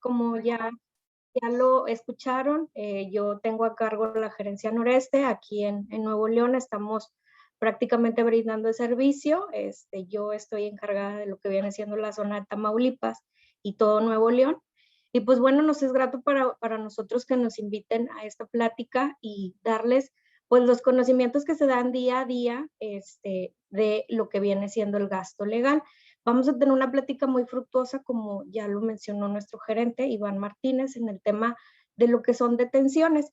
Como ya lo escucharon, yo tengo a cargo la gerencia noreste aquí en Nuevo León. Estamos prácticamente brindando el servicio. Yo estoy encargada de lo que viene siendo la zona de Tamaulipas y todo Nuevo León. Y pues bueno, nos es grato para nosotros que nos inviten a esta plática y darles pues los conocimientos que se dan día a día de lo que viene siendo el gasto legal. Vamos a tener una plática muy fructuosa, como ya lo mencionó nuestro gerente, Iván Martínez, en el tema de lo que son detenciones.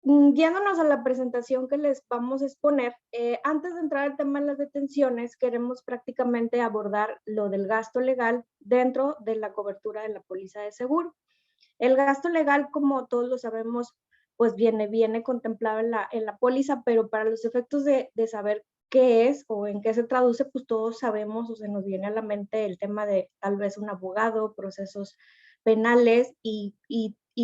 Guiándonos a la presentación que les vamos a exponer, antes de entrar al tema de las detenciones, queremos prácticamente abordar lo del gasto legal dentro de la cobertura de la póliza de seguro. El gasto legal, como todos lo sabemos, pues viene contemplado en la póliza, pero para los efectos de saber qué es o en qué se traduce, pues todos sabemos o se nos viene a la mente el tema de tal vez un abogado, procesos penales y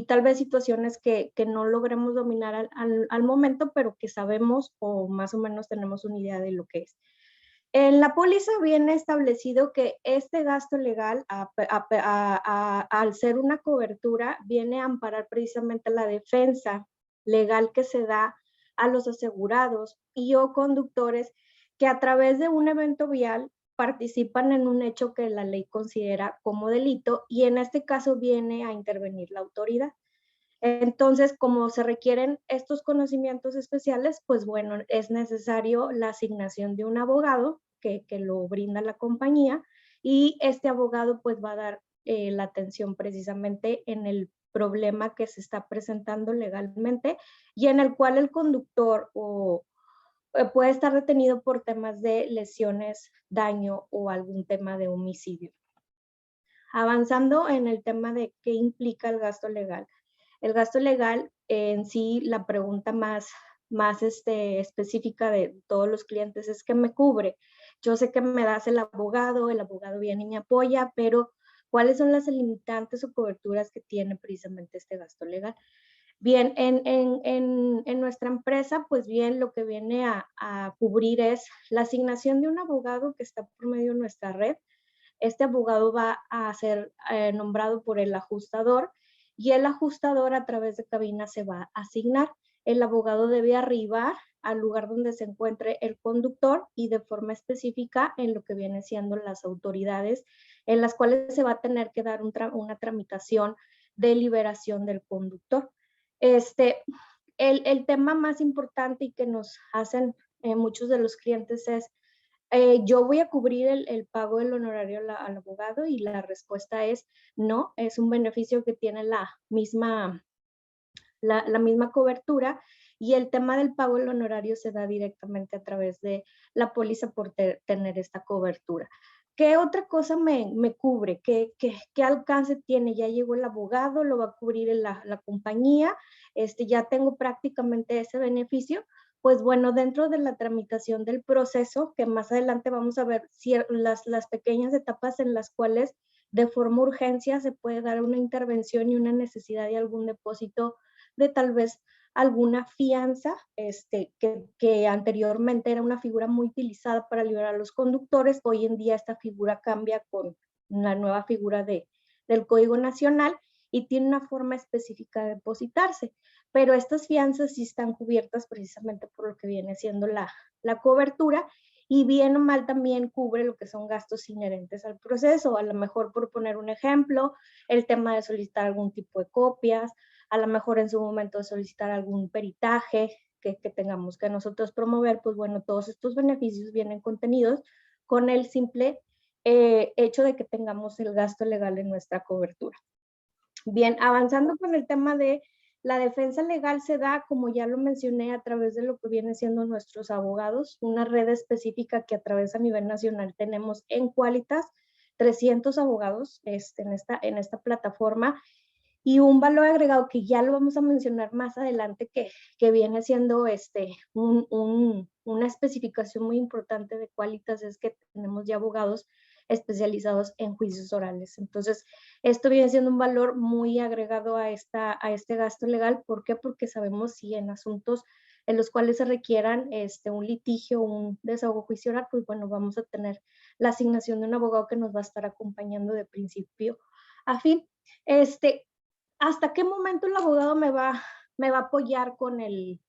tal vez situaciones que no logremos dominar al momento, pero que sabemos o más o menos tenemos una idea de lo que es. En la póliza viene establecido que este gasto legal, al ser una cobertura, viene a amparar precisamente la defensa legal que se da a los asegurados y o conductores que a través de un evento vial participan en un hecho que la ley considera como delito y en este caso viene a intervenir la autoridad. Entonces, como se requieren estos conocimientos especiales, pues bueno, es necesario la asignación de un abogado que lo brinda la compañía y este abogado pues va a dar la atención precisamente en el problema que se está presentando legalmente y en el cual el conductor puede estar detenido por temas de lesiones, daño o algún tema de homicidio. Avanzando en el tema de qué implica el gasto legal. El gasto legal en sí, la pregunta más específica de todos los clientes es ¿qué me cubre? Yo sé que me das el abogado viene y me apoya, pero ¿cuáles son las limitantes o coberturas que tiene precisamente este gasto legal? Bien, en nuestra empresa, pues bien, lo que viene a cubrir es la asignación de un abogado que está por medio de nuestra red. Este abogado va a ser nombrado por el ajustador y el ajustador a través de cabina se va a asignar. El abogado debe arribar al lugar donde se encuentre el conductor y de forma específica en lo que viene siendo las autoridades en las cuales se va a tener que dar una tramitación de liberación del conductor. El tema más importante y que nos hacen muchos de los clientes es yo voy a cubrir el pago del honorario al abogado y la respuesta es no, es un beneficio que tiene la misma cobertura y el tema del pago del honorario se da directamente a través de la póliza por tener esta cobertura. ¿Qué otra cosa me cubre? ¿Qué alcance tiene? Ya llegó el abogado, lo va a cubrir la compañía, ya tengo prácticamente ese beneficio. Pues bueno, dentro de la tramitación del proceso, que más adelante vamos a ver las pequeñas etapas en las cuales de forma urgencia se puede dar una intervención y una necesidad de algún depósito de tal vez alguna fianza, que anteriormente era una figura muy utilizada para liberar a los conductores. Hoy en día esta figura cambia con la nueva figura del Código Nacional y tiene una forma específica de depositarse. Pero estas fianzas sí están cubiertas precisamente por lo que viene siendo la cobertura y bien o mal también cubre lo que son gastos inherentes al proceso. A lo mejor, por poner un ejemplo, el tema de solicitar algún tipo de copias, a lo mejor en su momento solicitar algún peritaje que tengamos que nosotros promover, pues bueno, todos estos beneficios vienen contenidos con el simple hecho de que tengamos el gasto legal en nuestra cobertura. Bien, avanzando con el tema de la defensa legal se da, como ya lo mencioné, a través de lo que vienen siendo nuestros abogados, una red específica que a través a nivel nacional tenemos en Qualitas, 300 abogados en esta plataforma y un valor agregado que ya lo vamos a mencionar más adelante que viene siendo una especificación muy importante de Qualitas es que tenemos ya abogados especializados en juicios orales. Entonces, esto viene siendo un valor muy agregado a este gasto legal. ¿Por qué? Porque sabemos si en asuntos en los cuales se requieran un litigio, un desahogo juicio oral, pues bueno, vamos a tener la asignación de un abogado que nos va a estar acompañando de principio a fin. ¿Hasta qué momento el abogado me va a apoyar con el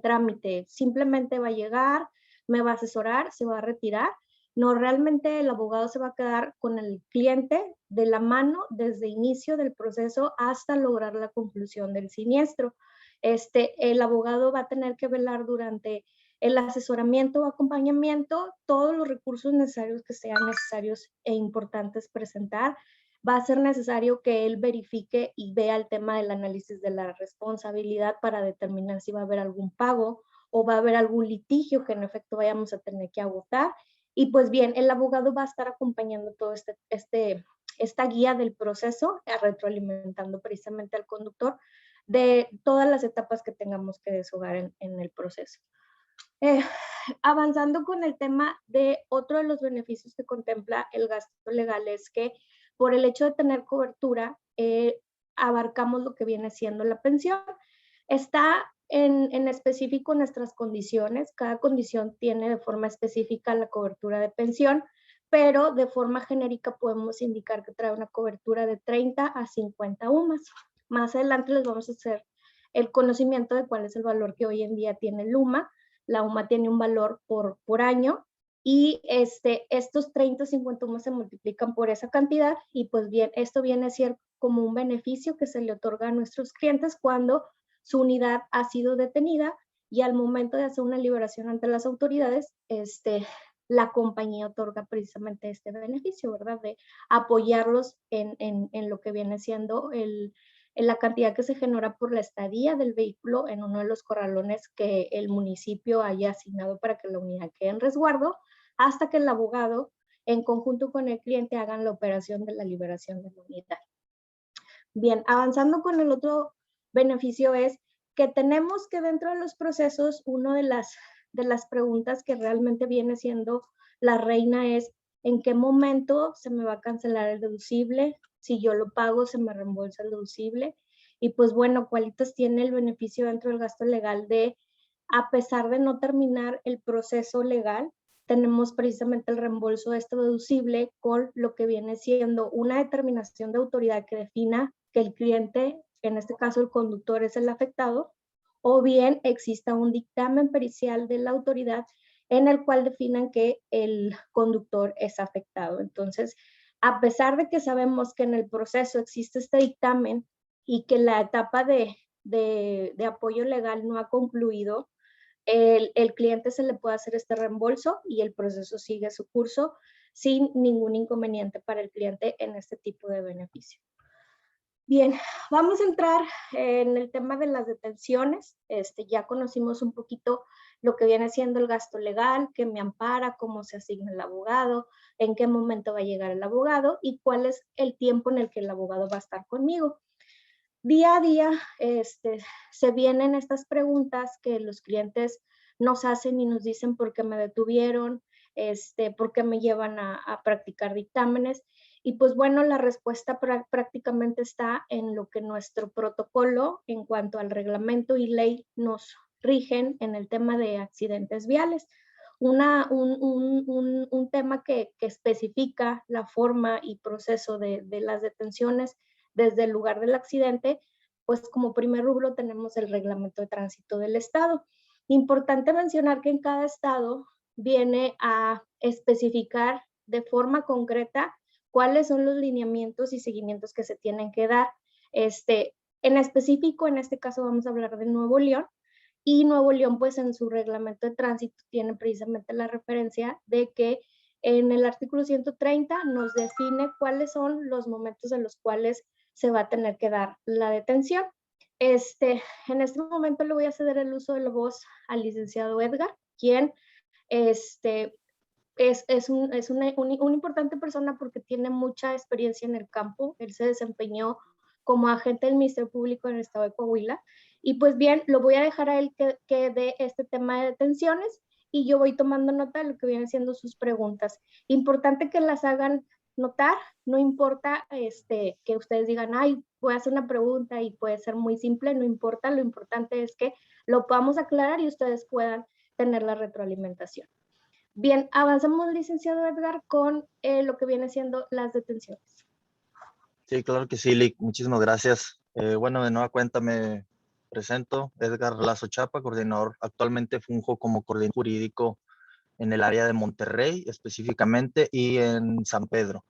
trámite? ¿Simplemente va a llegar, me va a asesorar, se va a retirar? No, realmente el abogado se va a quedar con el cliente de la mano desde inicio del proceso hasta lograr la conclusión del siniestro. El abogado va a tener que velar durante el asesoramiento o acompañamiento todos los recursos necesarios que sean necesarios e importantes presentar. Va a ser necesario que él verifique y vea el tema del análisis de la responsabilidad para determinar si va a haber algún pago o va a haber algún litigio que en efecto vayamos a tener que agotar. Y pues bien, el abogado va a estar acompañando todo esta guía del proceso, retroalimentando precisamente al conductor de todas las etapas que tengamos que deshogar en el proceso. Avanzando con el tema de otro de los beneficios que contempla el gasto legal es que por el hecho de tener cobertura, abarcamos lo que viene siendo la pensión. Está en específico nuestras condiciones. Cada condición tiene de forma específica la cobertura de pensión, pero de forma genérica podemos indicar que trae una cobertura de 30 a 50 UMAS. Más adelante les vamos a hacer el conocimiento de cuál es el valor que hoy en día tiene el UMA. La UMA tiene un valor por año y estos 30 o 50 UMAS se multiplican por esa cantidad y pues bien, esto viene a ser como un beneficio que se le otorga a nuestros clientes cuando su unidad ha sido detenida y al momento de hacer una liberación ante las autoridades, la compañía otorga precisamente este beneficio, ¿verdad? De apoyarlos en lo que viene siendo en la cantidad que se genera por la estadía del vehículo en uno de los corralones que el municipio haya asignado para que la unidad quede en resguardo, hasta que el abogado, en conjunto con el cliente, hagan la operación de la liberación de la unidad. Bien, avanzando con el otro beneficio es que tenemos que dentro de los procesos, una de las preguntas que realmente viene siendo la reina es ¿en qué momento se me va a cancelar el deducible? Si yo lo pago, se me reembolsa el deducible. Y pues bueno, Qualitas tiene el beneficio dentro del gasto legal de, a pesar de no terminar el proceso legal, tenemos precisamente el reembolso de este deducible con lo que viene siendo una determinación de autoridad que defina que el cliente, en este caso el conductor, es el afectado, o bien exista un dictamen pericial de la autoridad en el cual definan que el conductor es afectado. Entonces, a pesar de que sabemos que en el proceso existe este dictamen y que la etapa de apoyo legal no ha concluido, el cliente se le puede hacer este reembolso y el proceso sigue su curso sin ningún inconveniente para el cliente en este tipo de beneficio. Bien, vamos a entrar en el tema de las detenciones. Ya conocimos un poquito lo que viene siendo el gasto legal, qué me ampara, cómo se asigna el abogado, en qué momento va a llegar el abogado y cuál es el tiempo en el que el abogado va a estar conmigo. Día a día se vienen estas preguntas que los clientes nos hacen y nos dicen por qué me detuvieron, por qué me llevan a practicar dictámenes. Y pues bueno, la respuesta prácticamente está en lo que nuestro protocolo en cuanto al reglamento y ley nos rigen en el tema de accidentes viales. Un tema que especifica la forma y proceso de las detenciones desde el lugar del accidente, pues como primer rubro tenemos el reglamento de tránsito del estado. Importante mencionar que en cada estado viene a especificar de forma concreta cuáles son los lineamientos y seguimientos que se tienen que dar. En específico, en este caso vamos a hablar de Nuevo León, y Nuevo León, pues en su reglamento de tránsito tiene precisamente la referencia de que en el artículo 130 nos define cuáles son los momentos en los cuales se va a tener que dar la detención. En este momento le voy a ceder el uso de la voz al licenciado Edgar, quien es una importante persona porque tiene mucha experiencia en el campo. Él se desempeñó como agente del Ministerio Público en el estado de Coahuila. Y pues bien, lo voy a dejar a él que dé este tema de detenciones y yo voy tomando nota de lo que vienen siendo sus preguntas. Importante que las hagan notar, no importa que ustedes digan, ay, voy a hacer una pregunta y puede ser muy simple, no importa, lo importante es que lo podamos aclarar y ustedes puedan tener la retroalimentación. Bien, avanzamos, licenciado Edgar, con lo que viene siendo las detenciones. Sí, claro que sí, Lick. Muchísimas gracias. Bueno, de nueva cuenta me presento, Edgar Lazo Chapa, coordinador. Actualmente funjo como coordinador jurídico en el área de Monterrey específicamente y en San Pedro.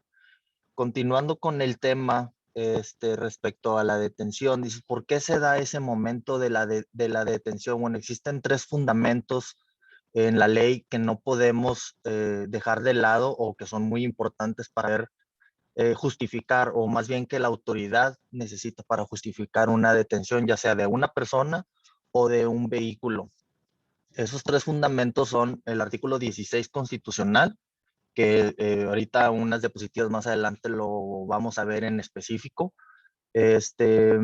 Continuando con el tema respecto a la detención, dices, ¿por qué se da ese momento de la detención? Bueno, existen tres fundamentos en la ley que no podemos dejar de lado o que son muy importantes para ver justificar, o más bien que la autoridad necesita para justificar una detención, ya sea de una persona o de un vehículo. Esos tres fundamentos son el artículo 16 constitucional, que ahorita unas diapositivas más adelante lo vamos a ver en específico. Este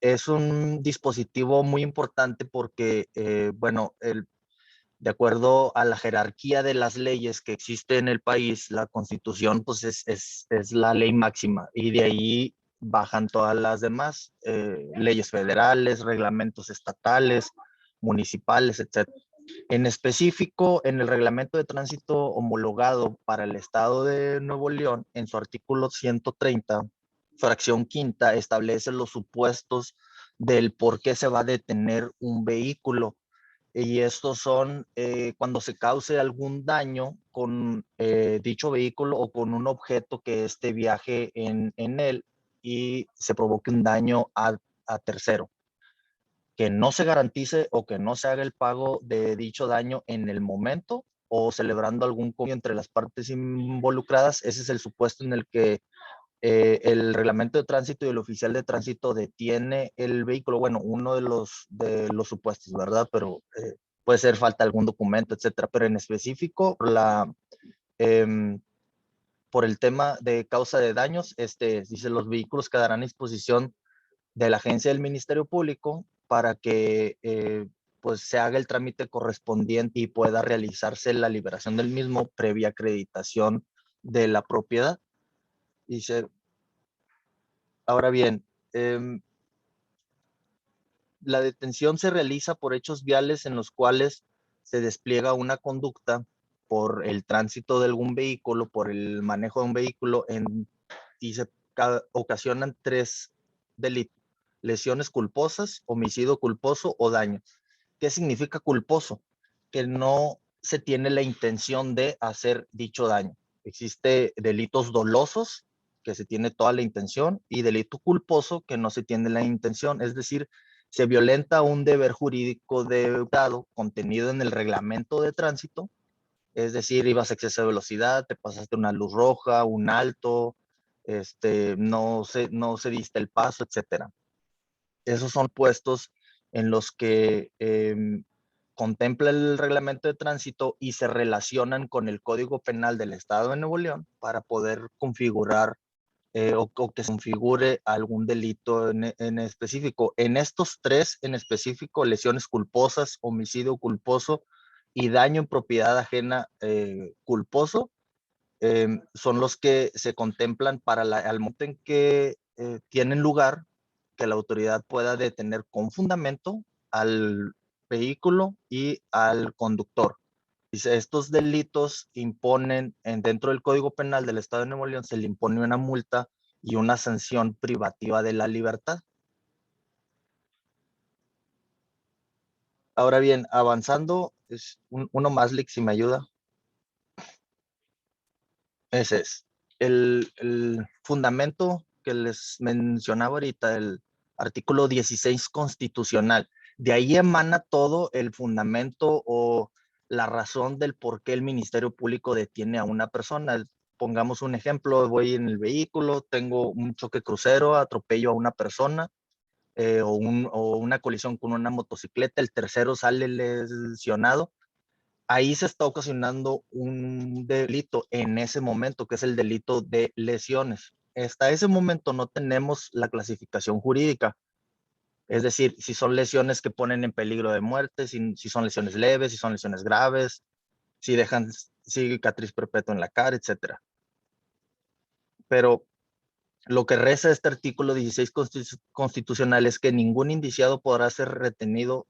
es un dispositivo muy importante porque, bueno, de acuerdo a la jerarquía de las leyes que existe en el país, la Constitución pues es la ley máxima y de ahí bajan todas las demás leyes federales, reglamentos estatales, municipales, etcétera. En específico, en el reglamento de tránsito homologado para el estado de Nuevo León, en su artículo 130, fracción quinta, establece los supuestos del por qué se va a detener un vehículo. Y estos son cuando se cause algún daño con dicho vehículo o con un objeto que este viaje en él y se provoque un daño a tercero, que no se garantice o que no se haga el pago de dicho daño en el momento o celebrando algún convenio entre las partes involucradas. Ese es el supuesto en el que el reglamento de tránsito y el oficial de tránsito detiene el vehículo. Bueno, uno de los supuestos, ¿verdad? Pero puede ser falta de algún documento, etcétera. Pero en específico, eh, por el tema de causa de daños, dice, los vehículos quedarán a disposición de la agencia del Ministerio Público para que pues se haga el trámite correspondiente y pueda realizarse la liberación del mismo previa acreditación de la propiedad. Dice, ahora bien, la detención se realiza por hechos viales en los cuales se despliega una conducta por el tránsito de algún vehículo, por el manejo de un vehículo, y se ocasionan tres delitos: lesiones culposas, homicidio culposo o daño. ¿Qué significa culposo? Que no se tiene la intención de hacer dicho daño. Existe delitos dolosos, que se tiene toda la intención, y delito culposo, que no se tiene la intención. Es decir, se violenta un deber jurídico deudado contenido en el reglamento de tránsito. Es decir, ibas a exceso de velocidad, te pasaste una luz roja, un alto, no se diste el paso, etcétera. Esos son puestos en los que contempla el reglamento de tránsito y se relacionan con el Código Penal del Estado de Nuevo León para poder configurar o que se configure algún delito en específico. En estos tres en específico, lesiones culposas, homicidio culposo y daño en propiedad ajena culposo, son los que se contemplan para al momento en que tienen lugar, que la autoridad pueda detener con fundamento al vehículo y al conductor. Dice, estos delitos imponen, dentro del Código Penal del Estado de Nuevo León, se le impone una multa y una sanción privativa de la libertad. Ahora bien, avanzando, es uno más, Lick, si me ayuda. Ese es. El fundamento que les mencionaba ahorita, el artículo 16 constitucional, de ahí emana todo el fundamento o la razón del por qué el Ministerio Público detiene a una persona. Pongamos un ejemplo, voy en el vehículo, tengo un choque crucero, atropello a una persona o una colisión con una motocicleta, el tercero sale lesionado. Ahí se está ocasionando un delito en ese momento, que es el delito de lesiones. Hasta ese momento no tenemos la clasificación jurídica, es decir, si son lesiones que ponen en peligro de muerte, si son lesiones leves, si son lesiones graves, si dejan cicatriz perpetua en la cara, etcétera. Pero lo que reza este artículo 16 constitucional es que ningún indiciado podrá ser retenido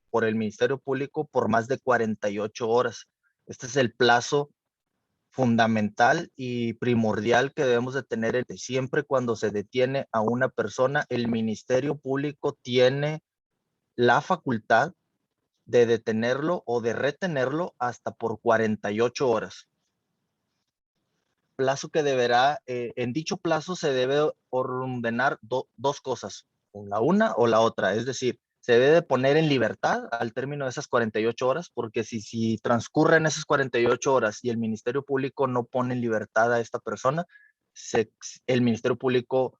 por el Ministerio Público por más de 48 horas. Este es el plazo fundamental y primordial que debemos de tener siempre cuando se detiene a una persona. El Ministerio Público tiene la facultad de detenerlo o de retenerlo hasta por 48 horas. Plazo que deberá, en dicho plazo se debe ordenar dos cosas, la una o la otra, es decir, se debe de poner en libertad al término de esas 48 horas, porque si transcurren esas 48 horas y el Ministerio Público no pone en libertad a esta persona, el Ministerio Público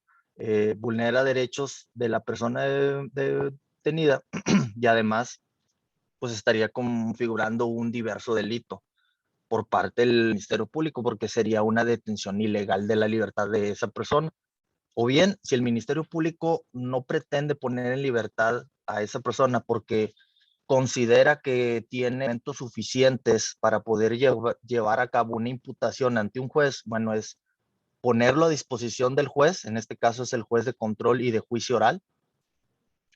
vulnera derechos de la persona detenida y además pues estaría configurando un diverso delito por parte del Ministerio Público, porque sería una detención ilegal de la libertad de esa persona. O bien, si el Ministerio Público no pretende poner en libertad a esa persona porque considera que tiene elementos suficientes para poder llevar a cabo una imputación ante un juez, bueno, es ponerlo a disposición del juez, en este caso es el juez de control y de juicio oral,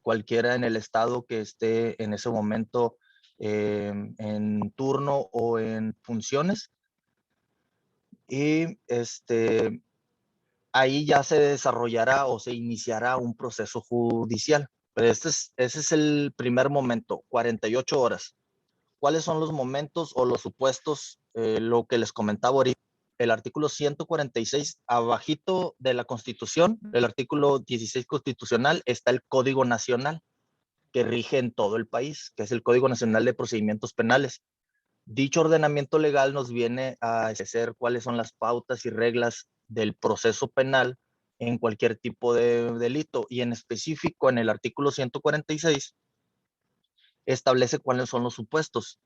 cualquiera en el estado que esté en ese momento en turno o en funciones. Y ahí ya se desarrollará o se iniciará un proceso judicial. Pero ese es el primer momento, 48 horas. ¿Cuáles son los momentos o los supuestos? Lo que les comentaba ahorita, el artículo 146, abajito de la Constitución, el artículo 16 constitucional, está el Código Nacional que rige en todo el país, que es el Código Nacional de Procedimientos Penales. Dicho ordenamiento legal nos viene a establecer cuáles son las pautas y reglas del proceso penal en cualquier tipo de delito, y en específico en el artículo 146 establece cuáles son los supuestos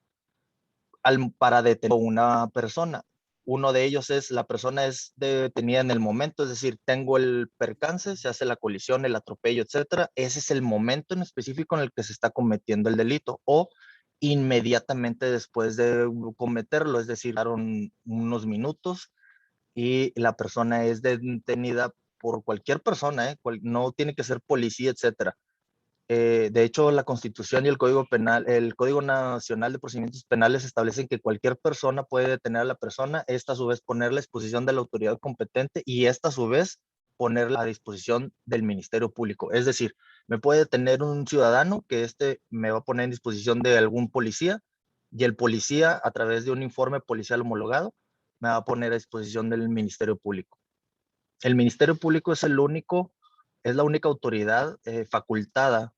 para detener a una persona. Uno de ellos es la persona es detenida en el momento, es decir, tengo el percance, se hace la colisión, el atropello, etcétera. Ese es el momento en específico en el que se está cometiendo el delito, o inmediatamente después de cometerlo, es decir, daron unos minutos y la persona es detenida por cualquier persona, no tiene que ser policía, etcétera. De hecho, la Constitución y el Código Penal, el Código Nacional de Procedimientos Penales establecen que cualquier persona puede detener a la persona, esta a su vez ponerla a disposición de la autoridad competente y esta a su vez ponerla a disposición del Ministerio Público. Es decir, me puede detener un ciudadano que me va a poner en disposición de algún policía, y el policía, a través de un informe policial homologado, me va a poner a disposición del Ministerio Público. El Ministerio Público es la única autoridad facultada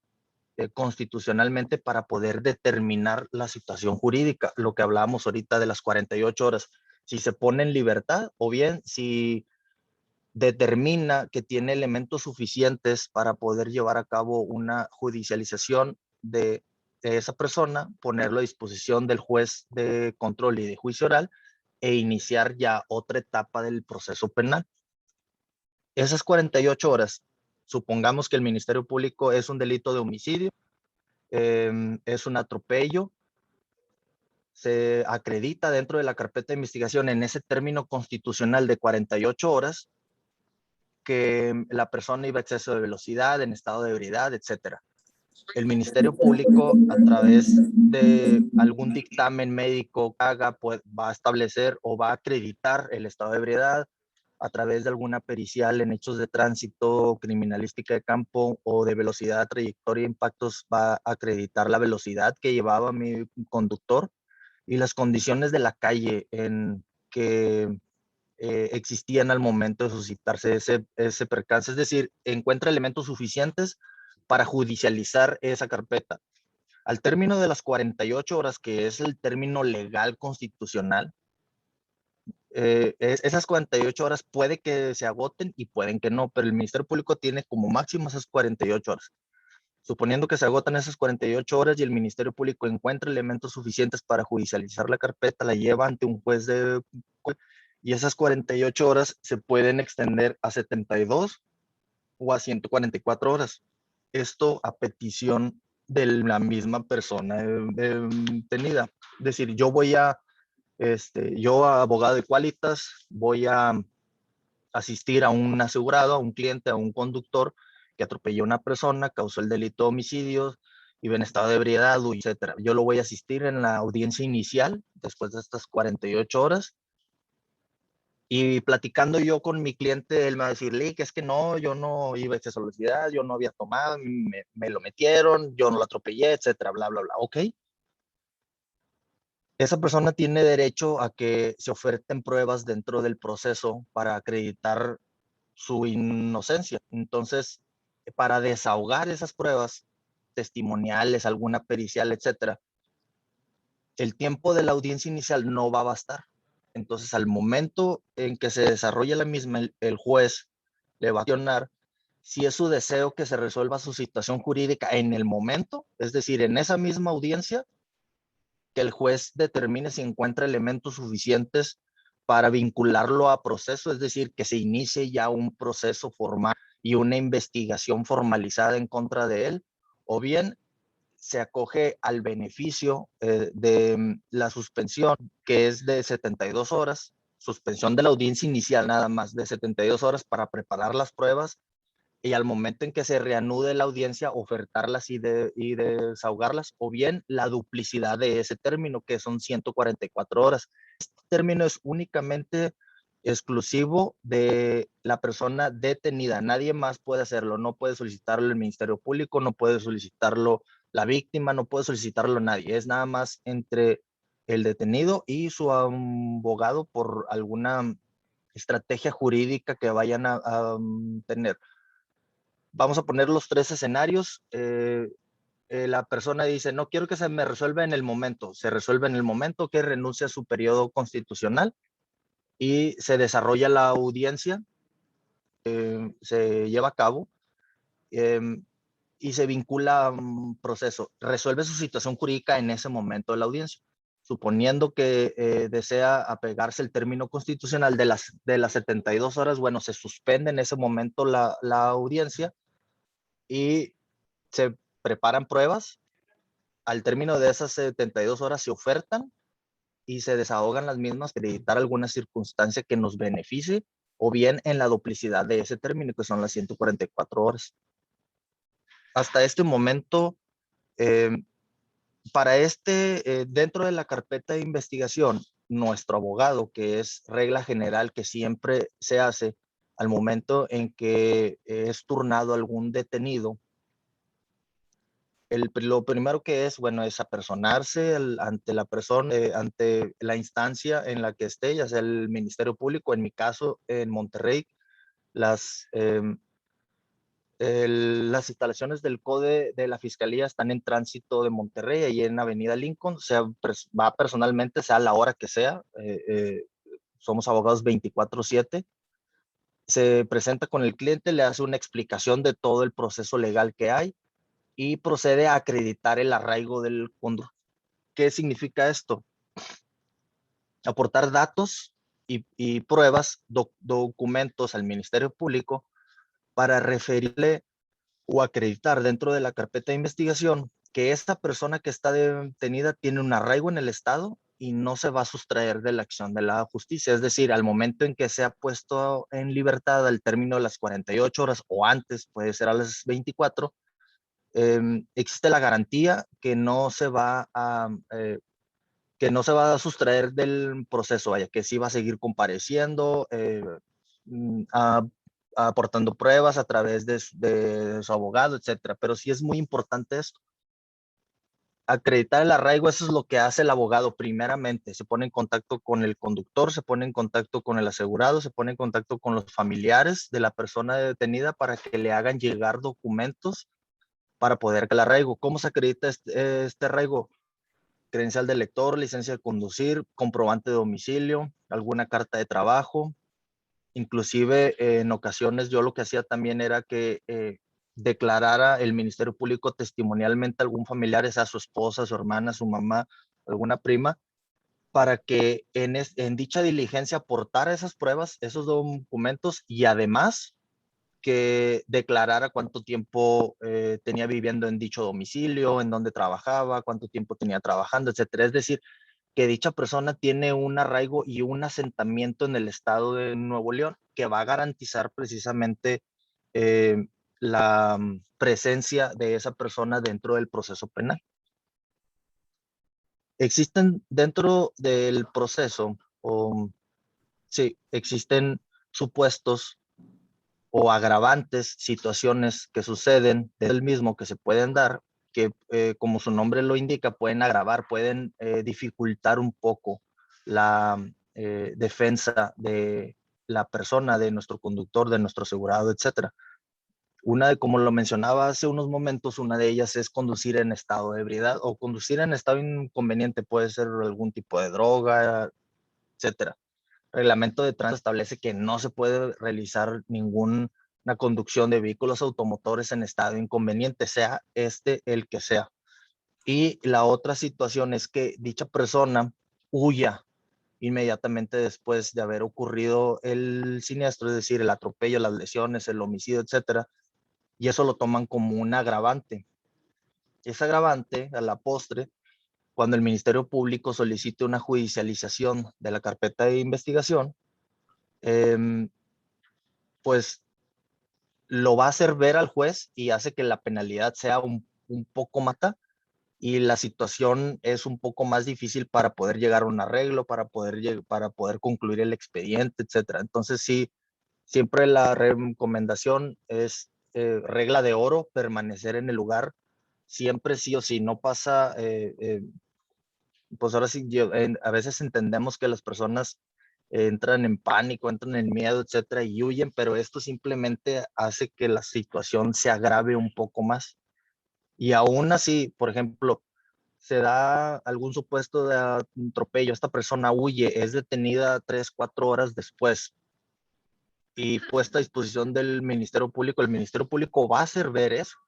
constitucionalmente para poder determinar la situación jurídica, lo que hablábamos ahorita de las 48 horas, si se pone en libertad o bien si determina que tiene elementos suficientes para poder llevar a cabo una judicialización de esa persona, ponerlo a disposición del juez de control y de juicio oral e iniciar ya otra etapa del proceso penal. Esas 48 horas, supongamos que el Ministerio Público es un delito de homicidio, es un atropello, se acredita dentro de la carpeta de investigación en ese término constitucional de 48 horas que la persona iba a exceso de velocidad, en estado de ebriedad, etcétera. El Ministerio Público, a través de algún dictamen médico que haga, pues, va a establecer o va a acreditar el estado de ebriedad a través de alguna pericial en hechos de tránsito, criminalística de campo o de velocidad, trayectoria, impactos, va a acreditar la velocidad que llevaba mi conductor y las condiciones de la calle en que existían al momento de suscitarse ese percance. Es decir, encuentra elementos suficientes para judicializar esa carpeta. Al término de las 48 horas, que es el término legal constitucional, esas 48 horas puede que se agoten y pueden que no, pero el Ministerio Público tiene como máximo esas 48 horas. Suponiendo que se agotan esas 48 horas y el Ministerio Público encuentra elementos suficientes para judicializar la carpeta, la lleva ante un juez y esas 48 horas se pueden extender a 72 o a 144 horas. Esto a petición de la misma persona detenida. Es decir, yo abogado de Qualitas, voy a asistir a un asegurado, a un cliente, a un conductor que atropelló a una persona, causó el delito de homicidio, iba en estado de ebriedad, etcétera. Yo lo voy a asistir en la audiencia inicial después de estas 48 horas Y platicando yo con mi cliente, él me va a decir, Lee, que es que no, yo no iba a exceso de velocidad, yo no había tomado, me lo metieron, yo no lo atropellé, etcétera, bla, bla, bla. Ok. Esa persona tiene derecho a que se oferten pruebas dentro del proceso para acreditar su inocencia. Entonces, para desahogar esas pruebas testimoniales, alguna pericial, etcétera, el tiempo de la audiencia inicial no va a bastar. Entonces, al momento en que se desarrolla la misma, el juez le va a cuestionar si es su deseo que se resuelva su situación jurídica en el momento, es decir, en esa misma audiencia, que el juez determine si encuentra elementos suficientes para vincularlo a proceso, es decir, que se inicie ya un proceso formal y una investigación formalizada en contra de él, o bien se acoge al beneficio de la suspensión, que es de 72 horas, suspensión de la audiencia inicial nada más, de 72 horas para preparar las pruebas y al momento en que se reanude la audiencia, ofertarlas y desahogarlas, o bien la duplicidad de ese término, que son 144 horas. Este término es únicamente exclusivo de la persona detenida. Nadie más puede hacerlo. No puede solicitarlo el Ministerio Público, no puede solicitarlo la víctima, no puede solicitarlo nadie. Es nada más entre el detenido y su abogado por alguna estrategia jurídica que vayan a tener. Vamos a poner los 3 escenarios. La persona dice, no quiero que se me resuelva en el momento. Se resuelve en el momento que renuncia a su periodo constitucional y se desarrolla la audiencia, se lleva a cabo eh, y se vincula a un proceso. Resuelve su situación jurídica en ese momento de la audiencia. Suponiendo que desea apegarse el término constitucional de las 72 horas, bueno, se suspende en ese momento la audiencia y se preparan pruebas. Al término de esas 72 horas se ofertan y se desahogan las mismas, acreditar alguna circunstancia que nos beneficie o bien en la duplicidad de ese término, que son las 144 horas. Hasta este momento, eh, dentro de la carpeta de investigación, nuestro abogado, que es regla general que siempre se hace al momento en que es turnado algún detenido, lo primero que es, bueno, es apersonarse ante la persona, ante la instancia en la que esté, ya sea el Ministerio Público, en mi caso, en Monterrey, las, eh, las instalaciones del CODE de la Fiscalía están en tránsito de Monterrey, ahí en Avenida Lincoln, sea, va personalmente, sea la hora que sea, somos abogados 24/7, se presenta con el cliente, le hace una explicación de todo el proceso legal que hay y procede a acreditar el arraigo del conductor. ¿Qué significa esto? Aportar datos y pruebas, documentos al Ministerio Público para referirle o acreditar dentro de la carpeta de investigación que esta persona que está detenida tiene un arraigo en el Estado y no se va a sustraer de la acción de la justicia. Es decir, al momento en que sea puesto en libertad al término de las 48 horas o antes, puede ser a las 24, existe la garantía que no se va a sustraer del proceso, vaya, que sí va a seguir compareciendo, a, aportando pruebas a través de su abogado, etcétera. Pero sí es muy importante esto. Acreditar el arraigo, eso es lo que hace el abogado primeramente. Se pone en contacto con el conductor, se pone en contacto con el asegurado, se pone en contacto con los familiares de la persona detenida para que le hagan llegar documentos para poder que el arraigo. ¿Cómo se acredita este arraigo? Credencial de lector, licencia de conducir, comprobante de domicilio, alguna carta de trabajo. Inclusive en ocasiones yo lo que hacía también era que declarara el Ministerio Público testimonialmente a algún familiar, sea su esposa, su hermana, su mamá, alguna prima, para que en dicha diligencia aportara esas pruebas, esos documentos y además que declarara cuánto tiempo tenía viviendo en dicho domicilio, en dónde trabajaba, cuánto tiempo tenía trabajando, etcétera. Es decir, que dicha persona tiene un arraigo y un asentamiento en el estado de Nuevo León que va a garantizar precisamente eh, la presencia de esa persona dentro del proceso penal. Existen dentro del proceso Sí, existen supuestos o agravantes, situaciones que suceden del mismo que se pueden dar, que como su nombre lo indica, pueden agravar, pueden dificultar un poco la defensa de la persona, de nuestro conductor, de nuestro asegurado, etcétera. Una de, como lo mencionaba hace unos momentos, una de ellas es conducir en estado de ebriedad o conducir en estado inconveniente, puede ser algún tipo de droga, etcétera. El reglamento de tránsito establece que no se puede realizar ninguna conducción de vehículos automotores en estado inconveniente, sea este el que sea. Y la otra situación es que dicha persona huya inmediatamente después de haber ocurrido el siniestro, es decir, el atropello, las lesiones, el homicidio, etcétera, y eso lo toman como un agravante. Ese agravante, a la postre, cuando el Ministerio Público solicite una judicialización de la carpeta de investigación, pues lo va a hacer ver al juez y hace que la penalidad sea un poco mata y la situación es un poco más difícil para poder llegar a un arreglo, para poder concluir el expediente, etcétera. Entonces sí, siempre la recomendación es regla de oro, permanecer en el lugar, siempre sí o sí, no pasa, pues ahora sí, a veces entendemos que las personas entran en pánico, entran en miedo, etcétera, y huyen, pero esto simplemente hace que la situación se agrave un poco más. Y aún así, por ejemplo, se da algún supuesto de atropello, esta persona huye, es detenida 3, 4 horas después y puesta a disposición del Ministerio Público, el Ministerio Público va a hacer ver eso,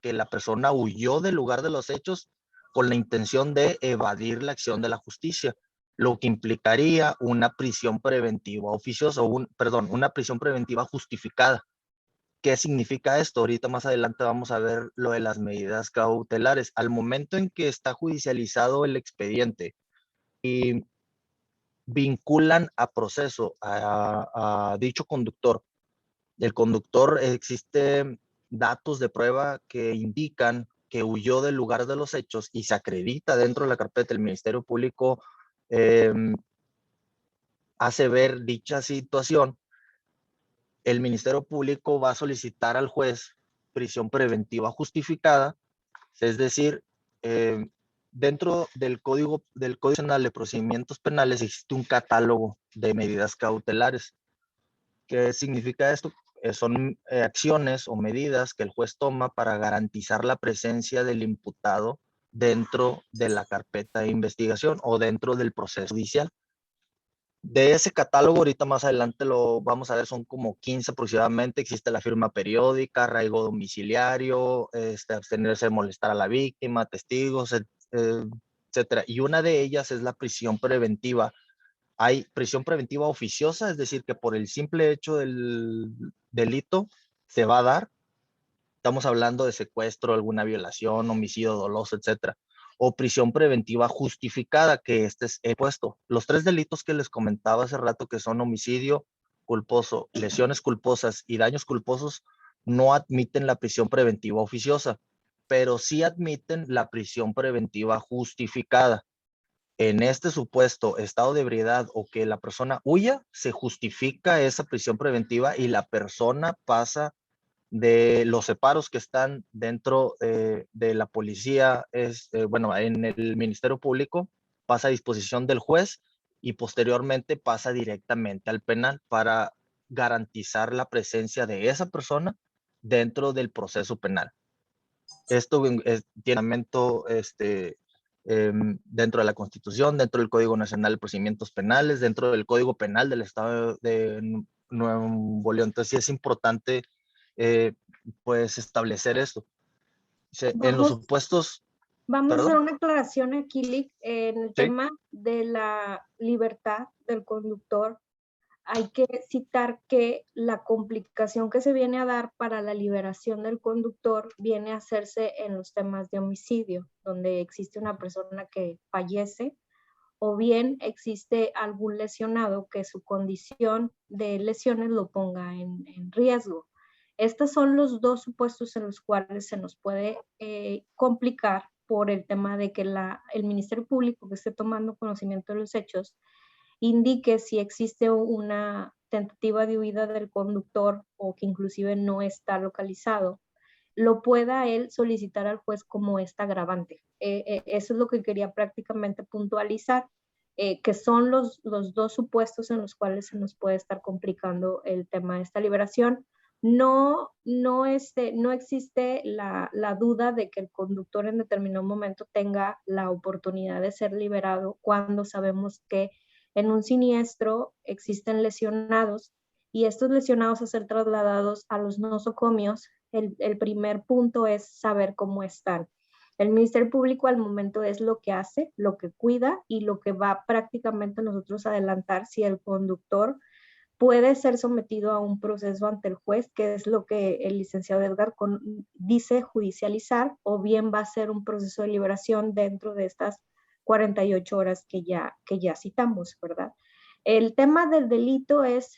que la persona huyó del lugar de los hechos con la intención de evadir la acción de la justicia, lo que implicaría una prisión preventiva oficiosa, perdón, una prisión preventiva justificada. ¿Qué significa esto? Ahorita más adelante vamos a ver lo de las medidas cautelares. Al momento en que está judicializado el expediente y vinculan a proceso a dicho conductor, el conductor existe datos de prueba que indican que huyó del lugar de los hechos y se acredita dentro de la carpeta del Ministerio Público, eh, hace ver dicha situación, el Ministerio Público va a solicitar al juez prisión preventiva justificada, es decir, eh, dentro del Código Nacional de Procedimientos Penales existe un catálogo de medidas cautelares. ¿Qué significa esto? Son acciones o medidas que el juez toma para garantizar la presencia del imputado dentro de la carpeta de investigación o dentro del proceso judicial. De ese catálogo, ahorita más adelante lo vamos a ver, son como 15 aproximadamente. Existe la firma periódica, arraigo domiciliario, abstenerse de molestar a la víctima, testigos, etcétera. Y una de ellas es la prisión preventiva. Hay prisión preventiva oficiosa, es decir, que por el simple hecho del delito se va a dar. Estamos hablando de secuestro, alguna violación, homicidio doloso, etcétera. O prisión preventiva justificada, que este es el puesto. Los 3 delitos que les comentaba hace rato, que son homicidio culposo, lesiones culposas y daños culposos, no admiten la prisión preventiva oficiosa, pero sí admiten la prisión preventiva justificada. En este supuesto estado de ebriedad o que la persona huya, se justifica esa prisión preventiva y la persona pasa de los separos que están dentro de la policía, bueno, en el Ministerio Público, pasa a disposición del juez y posteriormente pasa directamente al penal para garantizar la presencia de esa persona dentro del proceso penal. Esto tiene fundamento dentro de la Constitución, dentro del Código Nacional de Procedimientos Penales, dentro del Código Penal del Estado de Nuevo León. Entonces sí es importante eh, pues establecer esto. En los Vamos, supuestos, vamos a hacer perdón, una aclaración aquí, Lick, en el sí, tema de la libertad del conductor. Hay que citar que la complicación que se viene a dar para la liberación del conductor viene a hacerse en los temas de homicidio, donde existe una persona que fallece o bien existe algún lesionado que su condición de lesiones lo ponga en riesgo. Estos son los dos supuestos en los cuales se nos puede complicar por el tema de que el Ministerio Público que esté tomando conocimiento de los hechos indique si existe una tentativa de huida del conductor o que inclusive no está localizado, lo pueda él solicitar al juez como esta agravante. Eso es lo que quería prácticamente puntualizar, que son los dos supuestos en los cuales se nos puede estar complicando el tema de esta liberación. No existe la duda de que el conductor en determinado momento tenga la oportunidad de ser liberado cuando sabemos que en un siniestro existen lesionados y estos lesionados a ser trasladados a los nosocomios. El primer punto es saber cómo están. El Ministerio Público al momento es lo que hace, lo que cuida y lo que va prácticamente nosotros a adelantar si el conductor puede ser sometido a un proceso ante el juez, que es lo que el licenciado Edgar dice judicializar, o bien va a ser un proceso de liberación dentro de estas 48 horas que ya citamos, ¿verdad? El tema del delito es,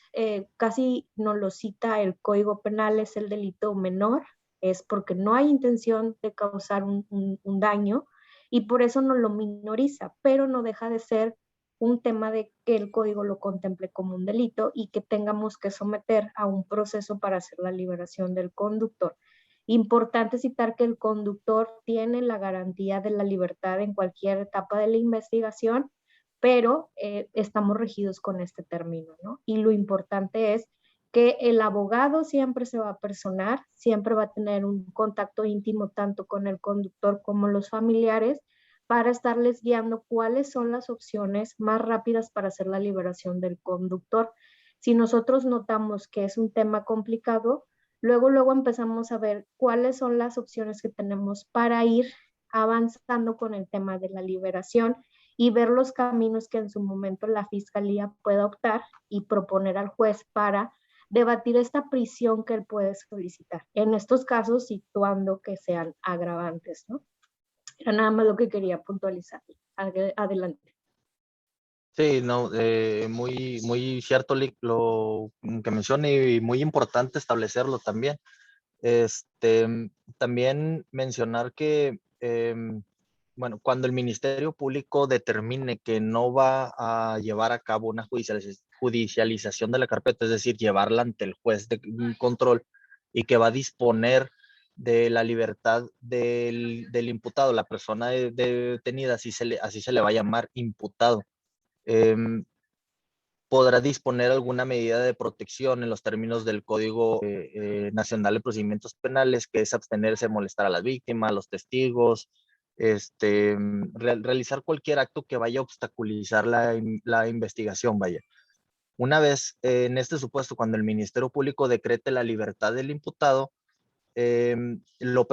casi nos lo cita el Código Penal, es el delito menor, es porque no hay intención de causar un daño y por eso no lo minoriza, pero no deja de ser un tema de que el código lo contemple como un delito y que tengamos que someter a un proceso para hacer la liberación del conductor. Importante citar que el conductor tiene la garantía de la libertad en cualquier etapa de la investigación, pero estamos regidos con este término, ¿no? Y lo importante es que el abogado siempre se va a personar, siempre va a tener un contacto íntimo tanto con el conductor como los familiares para estarles guiando cuáles son las opciones más rápidas para hacer la liberación del conductor. Si nosotros notamos que es un tema complicado, luego empezamos a ver cuáles son las opciones que tenemos para ir avanzando con el tema de la liberación y ver los caminos que en su momento la fiscalía pueda optar y proponer al juez para debatir esta prisión que él puede solicitar. En estos casos, situando que sean agravantes, ¿no? Era nada más lo que quería puntualizar. Adelante. Sí, no, muy cierto lo que menciona y muy importante establecerlo también. También mencionar que, bueno, cuando el Ministerio Público determine que no va a llevar a cabo una judicialización de la carpeta, es decir, llevarla ante el juez de control y que va a disponer de la libertad del imputado, la persona detenida, así se le va a llamar imputado. Podrá disponer alguna medida de protección en los términos del Código Nacional de Procedimientos Penales, que es abstenerse de molestar a la víctima, a los testigos, realizar cualquier acto que vaya a obstaculizar la investigación, vaya. Una vez en este supuesto, cuando el Ministerio Público decrete la libertad del imputado, lo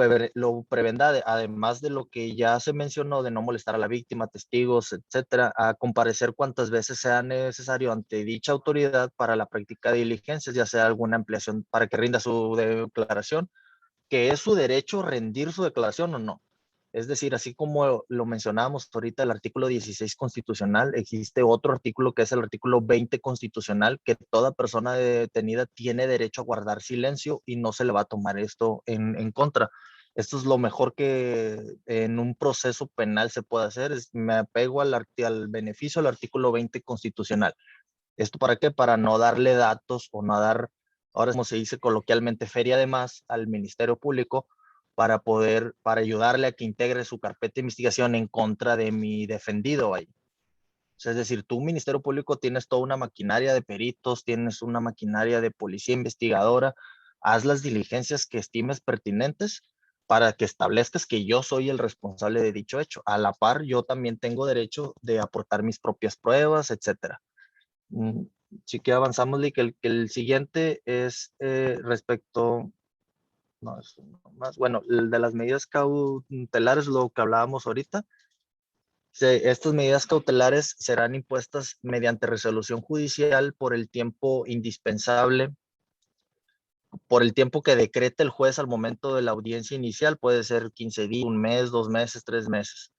prevendrá, además de lo que ya se mencionó, de no molestar a la víctima, testigos, etcétera, a comparecer cuantas veces sea necesario ante dicha autoridad para la práctica de diligencias, ya sea alguna ampliación para que rinda su declaración, que es su derecho rendir su declaración o no. Es decir, así como lo mencionábamos ahorita, el artículo 16 constitucional, existe otro artículo que es el artículo 20 constitucional, que toda persona detenida tiene derecho a guardar silencio y no se le va a tomar esto en contra. Esto es lo mejor que en un proceso penal se puede hacer. Me apego al beneficio del artículo 20 constitucional. ¿Esto para qué? Para no darle datos o no dar, ahora como se dice coloquialmente, feria de más al Ministerio Público para ayudarle a que integre su carpeta de investigación en contra de mi defendido ahí. O sea, es decir, tú, Ministerio Público, tienes toda una maquinaria de peritos, tienes una maquinaria de policía investigadora, haz las diligencias que estimes pertinentes para que establezcas que yo soy el responsable de dicho hecho. A la par, yo también tengo derecho de aportar mis propias pruebas, etcétera. Sí que avanzamos, que el siguiente es respecto, no, es más, bueno, el de las medidas cautelares, lo que hablábamos ahorita. Estas medidas cautelares serán impuestas mediante resolución judicial por el tiempo indispensable, por el tiempo que decrete el juez al momento de la audiencia inicial, puede ser 15 días, un mes, 2 meses, 3 meses.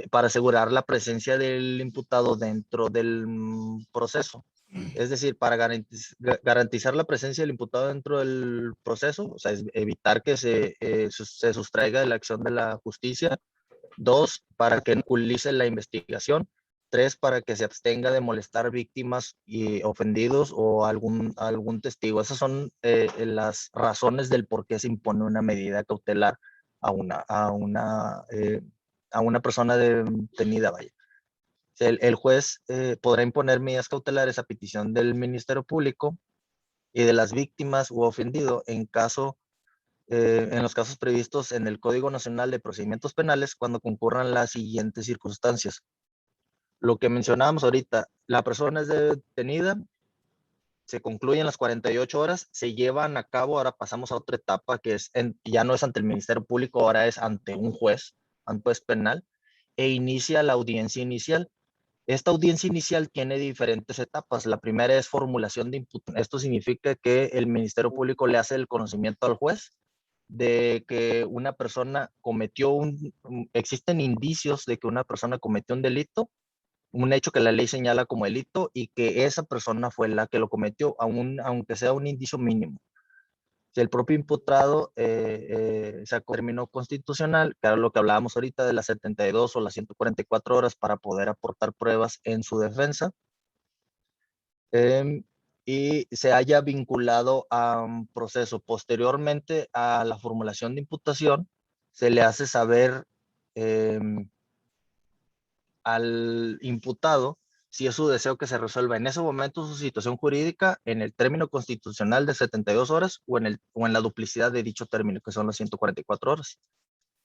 Para asegurar la presencia del imputado dentro del proceso. Es decir, para garantizar la presencia del imputado dentro del proceso, o sea, evitar que se sustraiga de la acción de la justicia. 2, para que no culice la investigación. 3, para que se abstenga de molestar víctimas y ofendidos o algún testigo. Esas son las razones del por qué se impone una medida cautelar a una persona detenida, vaya. El juez podrá imponer medidas cautelares a petición del Ministerio Público y de las víctimas u ofendido en los casos previstos en el Código Nacional de Procedimientos Penales cuando concurran las siguientes circunstancias. Lo que mencionábamos ahorita, la persona es detenida, se concluyen las 48 horas, se llevan a cabo, ahora pasamos a otra etapa que ya no es ante el Ministerio Público, ahora es ante un juez penal, e inicia la audiencia inicial. Esta audiencia inicial tiene diferentes etapas. La primera es formulación de imputación. Esto significa que el Ministerio Público le hace el conocimiento al juez de que una persona existen indicios de que una persona cometió un delito, un hecho que la ley señala como delito y que esa persona fue la que lo cometió, aunque sea un indicio mínimo. Si el propio imputado sacó término constitucional, que era lo que hablábamos ahorita de las 72 o las 144 horas para poder aportar pruebas en su defensa, y se haya vinculado a un proceso posteriormente a la formulación de imputación, se le hace saber al imputado si es su deseo que se resuelva en ese momento su situación jurídica en el término constitucional de 72 horas o en la duplicidad de dicho término, que son las 144 horas.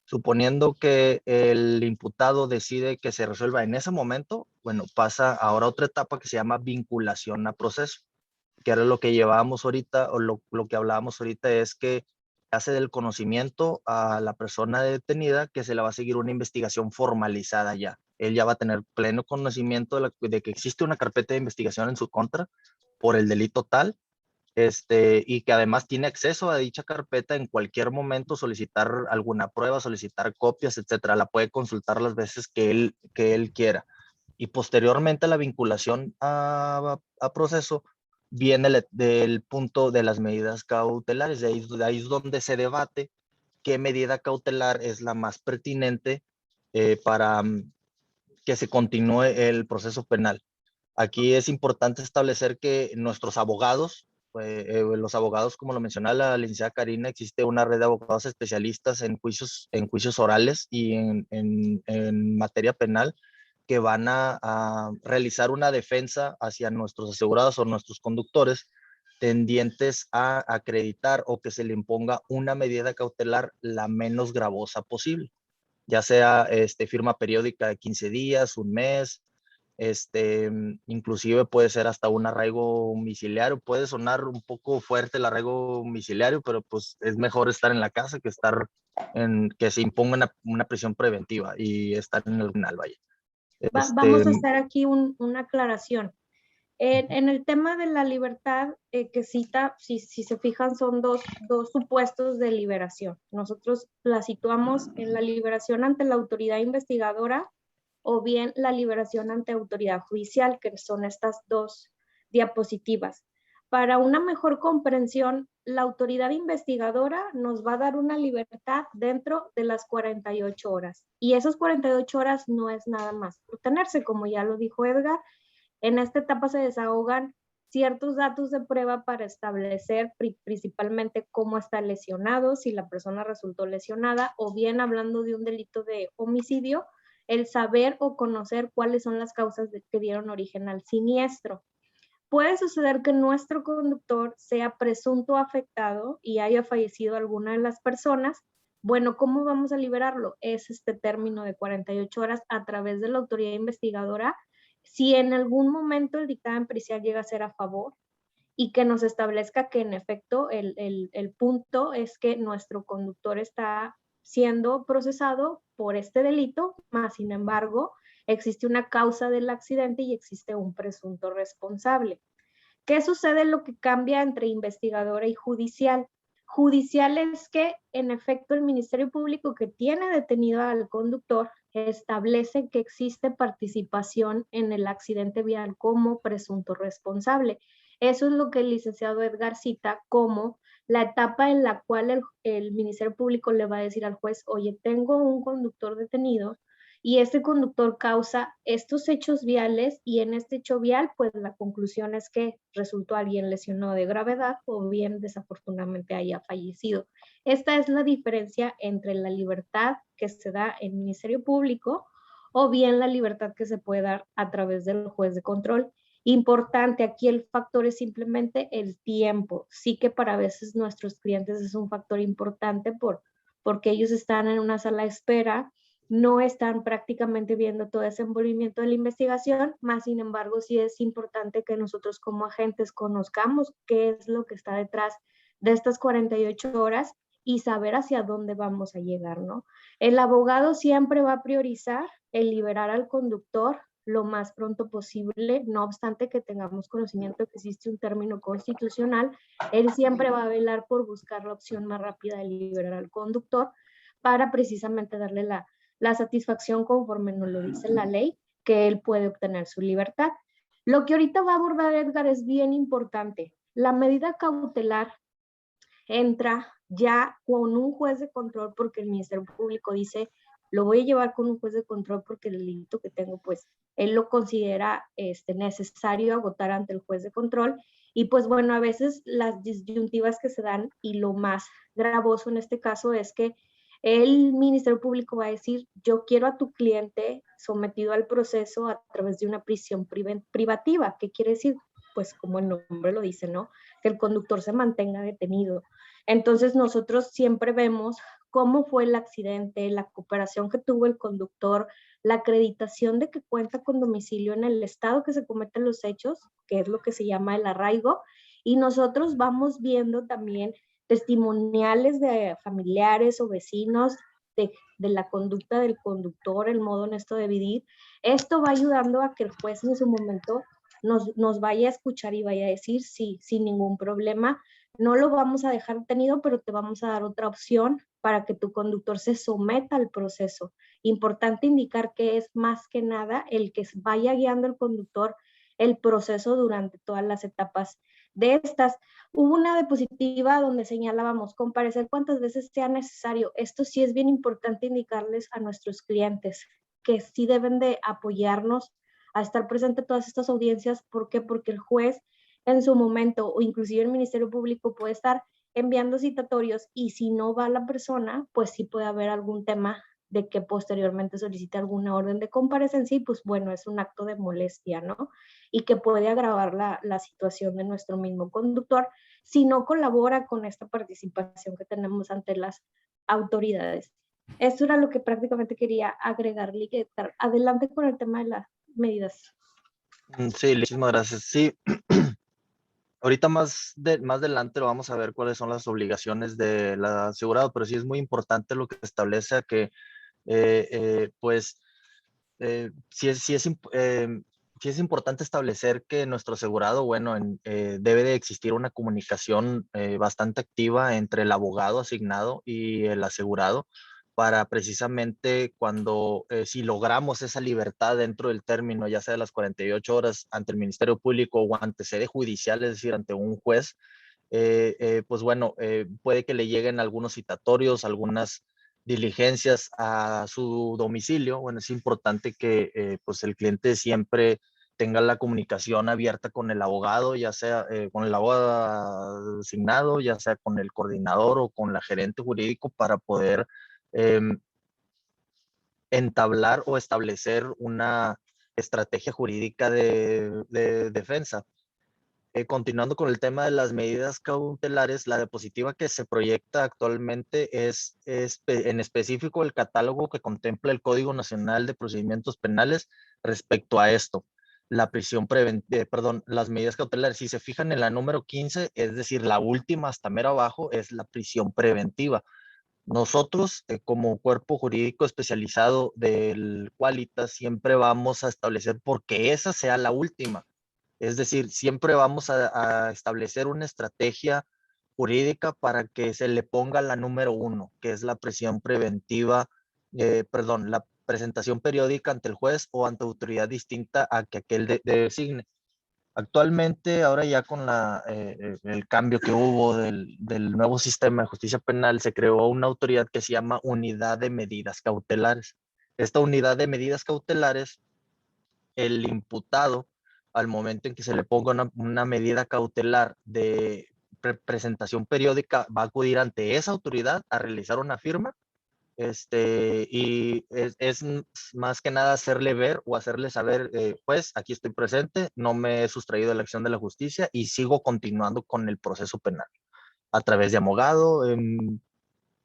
Suponiendo que el imputado decide que se resuelva en ese momento, bueno, pasa ahora a otra etapa que se llama vinculación a proceso, que era lo que llevábamos ahorita, o lo que hablábamos ahorita es que hace del conocimiento a la persona detenida que se le va a seguir una investigación formalizada ya. Él ya va a tener pleno conocimiento de que existe una carpeta de investigación en su contra por el delito tal, y que además tiene acceso a dicha carpeta en cualquier momento, solicitar alguna prueba, solicitar copias, etcétera. La puede consultar las veces que él quiera. Y posteriormente a la vinculación a proceso, viene del punto de las medidas cautelares. De ahí es donde se debate qué medida cautelar es la más pertinente para que se continúe el proceso penal. Aquí es importante establecer que nuestros abogados, los abogados, como lo mencionaba la licenciada Karina, existe una red de abogados especialistas en juicios orales y en materia penal, que van a realizar una defensa hacia nuestros asegurados o nuestros conductores tendientes a acreditar o que se le imponga una medida cautelar la menos gravosa posible, ya sea firma periódica de 15 días, un mes, inclusive puede ser hasta un arraigo domiciliario. Puede sonar un poco fuerte el arraigo domiciliario, pero pues es mejor estar en la casa que que se imponga una prisión preventiva y estar en el penal, vaya. Vamos a hacer aquí una aclaración. En el tema de la libertad que cita, si se fijan, son dos supuestos de liberación. Nosotros la situamos en la liberación ante la autoridad investigadora o bien la liberación ante autoridad judicial, que son estas dos diapositivas. Para una mejor comprensión, la autoridad investigadora nos va a dar una libertad dentro de las 48 horas. Y esas 48 horas no es nada más por tenerse, como ya lo dijo Edgar. En esta etapa se desahogan ciertos datos de prueba para establecer principalmente cómo está lesionado, si la persona resultó lesionada, o bien hablando de un delito de homicidio, el saber o conocer cuáles son las causas que dieron origen al siniestro. Puede suceder que nuestro conductor sea presunto afectado y haya fallecido alguna de las personas. Bueno, ¿cómo vamos a liberarlo? Es este término de 48 horas a través de la autoridad investigadora. Si en algún momento el dictamen pericial llega a ser a favor y que nos establezca que en efecto el punto es que nuestro conductor está siendo procesado por este delito, más sin embargo, existe una causa del accidente y existe un presunto responsable. ¿Qué sucede? Lo que cambia entre investigadora y judicial. Judicial es que, en efecto, el Ministerio Público que tiene detenido al conductor establece que existe participación en el accidente vial como presunto responsable. Eso es lo que el licenciado Edgar cita como la etapa en la cual el Ministerio Público le va a decir al juez, oye, tengo un conductor detenido y este conductor causa estos hechos viales y en este hecho vial, pues la conclusión es que resultó alguien lesionado de gravedad o bien desafortunadamente haya fallecido. Esta es la diferencia entre la libertad que se da en el Ministerio Público o bien la libertad que se puede dar a través del juez de control. Importante, aquí el factor es simplemente el tiempo. Sí que para veces nuestros clientes es un factor importante porque ellos están en una sala de espera, no están prácticamente viendo todo ese envolvimiento de la investigación, más sin embargo sí es importante que nosotros como agentes conozcamos qué es lo que está detrás de estas 48 horas y saber hacia dónde vamos a llegar, ¿no? El abogado siempre va a priorizar el liberar al conductor lo más pronto posible, no obstante que tengamos conocimiento que existe un término constitucional, él siempre va a velar por buscar la opción más rápida de liberar al conductor para precisamente darle la satisfacción conforme nos lo dice la ley, que él puede obtener su libertad. Lo que ahorita va a abordar Edgar es bien importante. La medida cautelar entra ya con un juez de control porque el Ministerio Público dice, lo voy a llevar con un juez de control porque el delito que tengo, pues, él lo considera necesario agotar ante el juez de control. Y pues bueno, a veces las disyuntivas que se dan y lo más gravoso en este caso es que el Ministerio Público va a decir, yo quiero a tu cliente sometido al proceso a través de una prisión privativa. ¿Qué quiere decir? Pues como el nombre lo dice, ¿no? Que el conductor se mantenga detenido. Entonces nosotros siempre vemos cómo fue el accidente, la cooperación que tuvo el conductor, la acreditación de que cuenta con domicilio en el estado que se cometen los hechos, que es lo que se llama el arraigo, y nosotros vamos viendo también testimoniales de familiares o vecinos de la conducta del conductor, el modo honesto de vivir. Esto va ayudando a que el juez en su momento nos vaya a escuchar y vaya a decir sí, sin ningún problema, no lo vamos a dejar detenido, pero te vamos a dar otra opción para que tu conductor se someta al proceso. Importante indicar que es más que nada el que vaya guiando el conductor el proceso durante todas las etapas de estas. Hubo una diapositiva donde señalábamos comparecer cuantas veces sea necesario. Esto sí es bien importante indicarles a nuestros clientes que sí deben de apoyarnos a estar presente en todas estas audiencias. ¿Por qué? Porque el juez en su momento o inclusive el Ministerio Público puede estar enviando citatorios y si no va la persona, pues sí puede haber algún tema de que posteriormente solicite alguna orden de comparecencia y pues bueno, es un acto de molestia, ¿no? Y que puede agravar la situación de nuestro mismo conductor si no colabora con esta participación que tenemos ante las autoridades. Esto era lo que prácticamente quería agregarle. Adelante con el tema de las medidas. Sí, muchísimas gracias. Sí, ahorita más adelante lo vamos a ver cuáles son las obligaciones del asegurado, pero sí es muy importante lo que establece que pues sí es importante establecer que nuestro asegurado, bueno, debe de existir una comunicación bastante activa entre el abogado asignado y el asegurado para precisamente cuando, si logramos esa libertad dentro del término, ya sea de las 48 horas ante el Ministerio Público o ante sede judicial, es decir, ante un juez, pues bueno, puede que le lleguen algunos citatorios, algunas diligencias a su domicilio. Bueno, es importante que pues el cliente siempre tenga la comunicación abierta con el abogado, ya sea con el abogado asignado, ya sea con el coordinador o con la gerente jurídico para poder eh, entablar o establecer una estrategia jurídica de defensa. Continuando con el tema de las medidas cautelares, la diapositiva que se proyecta actualmente es en específico el catálogo que contempla el Código Nacional de Procedimientos Penales respecto a esto. La prisión preventiva, perdón, las medidas cautelares, si se fijan en la número 15, es decir, la última hasta mero abajo, es la prisión preventiva. Nosotros, como cuerpo jurídico especializado del Qualitas, siempre vamos a establecer porque esa sea la última. Es decir, siempre vamos a establecer una estrategia jurídica para que se le ponga la número 1, que es la prisión preventiva, la presentación periódica ante el juez o ante autoridad distinta a que aquel designe. Actualmente, ahora ya con el cambio que hubo del nuevo sistema de justicia penal, se creó una autoridad que se llama Unidad de Medidas Cautelares. Esta unidad de medidas cautelares, el imputado, al momento en que se le ponga una medida cautelar de presentación periódica, va a acudir ante esa autoridad a realizar una firma, y es más que nada hacerle ver o hacerle saber, pues aquí estoy presente, no me he sustraído de la acción de la justicia y sigo continuando con el proceso penal a través de abogado,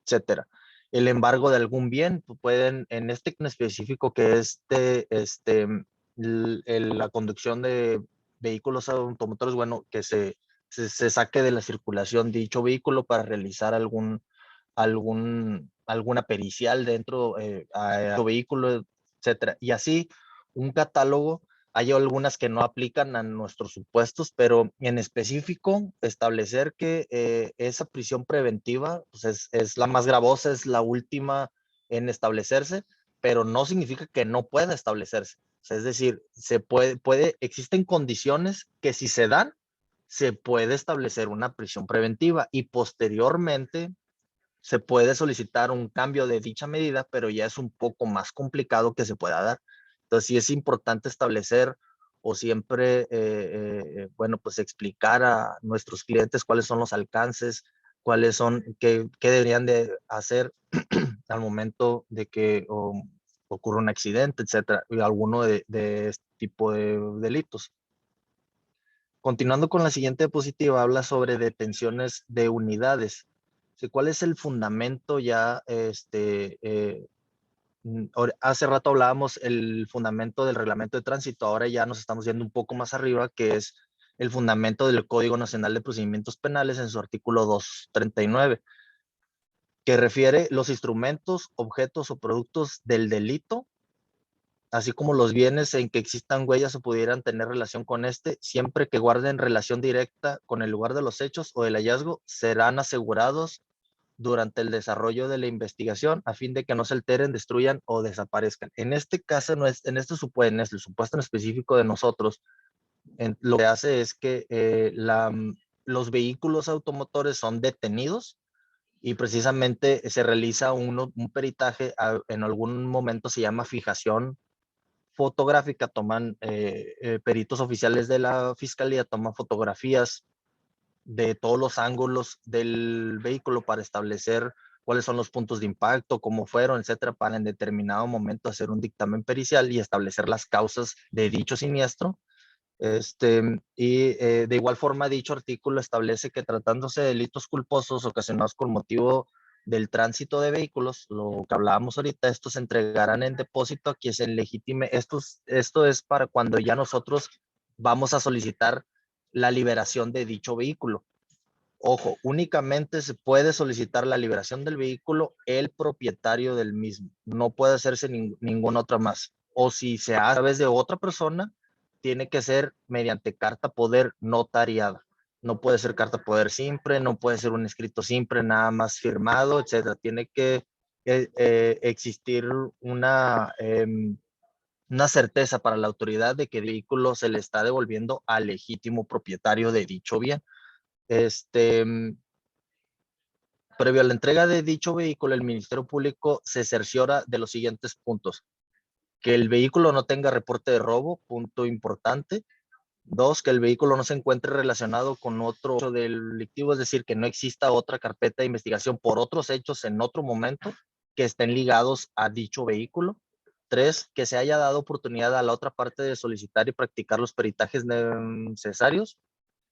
etcétera. El embargo de algún bien, pueden, en este en específico que es la conducción de vehículos automotores, bueno, que se saque de la circulación dicho vehículo para realizar alguna pericial dentro a tu vehículo, etcétera. Y así un catálogo. Hay algunas que no aplican a nuestros supuestos, pero en específico establecer que esa prisión preventiva pues es la más gravosa, es la última en establecerse, pero no significa que no pueda establecerse. O sea, es decir, existen condiciones que si se dan, se puede establecer una prisión preventiva y posteriormente se puede solicitar un cambio de dicha medida, pero ya es un poco más complicado que se pueda dar. Entonces, sí es importante establecer o siempre, bueno, pues explicar a nuestros clientes cuáles son los alcances, cuáles son, qué deberían de hacer al momento de que ocurra un accidente, etcétera, y alguno de este tipo de delitos. Continuando con la siguiente diapositiva, habla sobre detenciones de unidades. ¿Cuál es el fundamento ya? Hace rato hablábamos el fundamento del reglamento de tránsito, ahora ya nos estamos yendo un poco más arriba, que es el fundamento del Código Nacional de Procedimientos Penales en su artículo 239, que refiere los instrumentos, objetos o productos del delito, así como los bienes en que existan huellas o pudieran tener relación con este, siempre que guarden relación directa con el lugar de los hechos o del hallazgo, serán asegurados durante el desarrollo de la investigación a fin de que no se alteren, destruyan o desaparezcan. En este caso, en este supuesto en específico de nosotros, lo que hace es que los vehículos automotores son detenidos y precisamente se realiza un peritaje, en algún momento se llama fijación fotográfica, toman peritos oficiales de la fiscalía, toman fotografías de todos los ángulos del vehículo para establecer cuáles son los puntos de impacto, cómo fueron, etcétera, para en determinado momento hacer un dictamen pericial y establecer las causas de dicho siniestro. De igual forma, dicho artículo establece que tratándose de delitos culposos ocasionados con motivo del tránsito de vehículos, lo que hablábamos ahorita, estos se entregarán en depósito a quien se legitime. Esto es para cuando ya nosotros vamos a solicitar la liberación de dicho vehículo. Ojo, únicamente se puede solicitar la liberación del vehículo el propietario del mismo. No puede hacerse ninguna otra más. O si se hace a través de otra persona, tiene que ser mediante carta poder notariada. No puede ser carta poder simple, no puede ser un escrito simple, nada más firmado, etcétera. Tiene que existir una certeza para la autoridad de que el vehículo se le está devolviendo al legítimo propietario de dicho bien. Este, Previo a la entrega de dicho vehículo, el Ministerio Público se cerciora de los siguientes puntos: que el vehículo no tenga reporte de robo, punto importante. Dos, que el vehículo no se encuentre relacionado con otro hecho delictivo, es decir, que no exista otra carpeta de investigación por otros hechos en otro momento que estén ligados a dicho vehículo. Tres, que se haya dado oportunidad a la otra parte de solicitar y practicar los peritajes necesarios.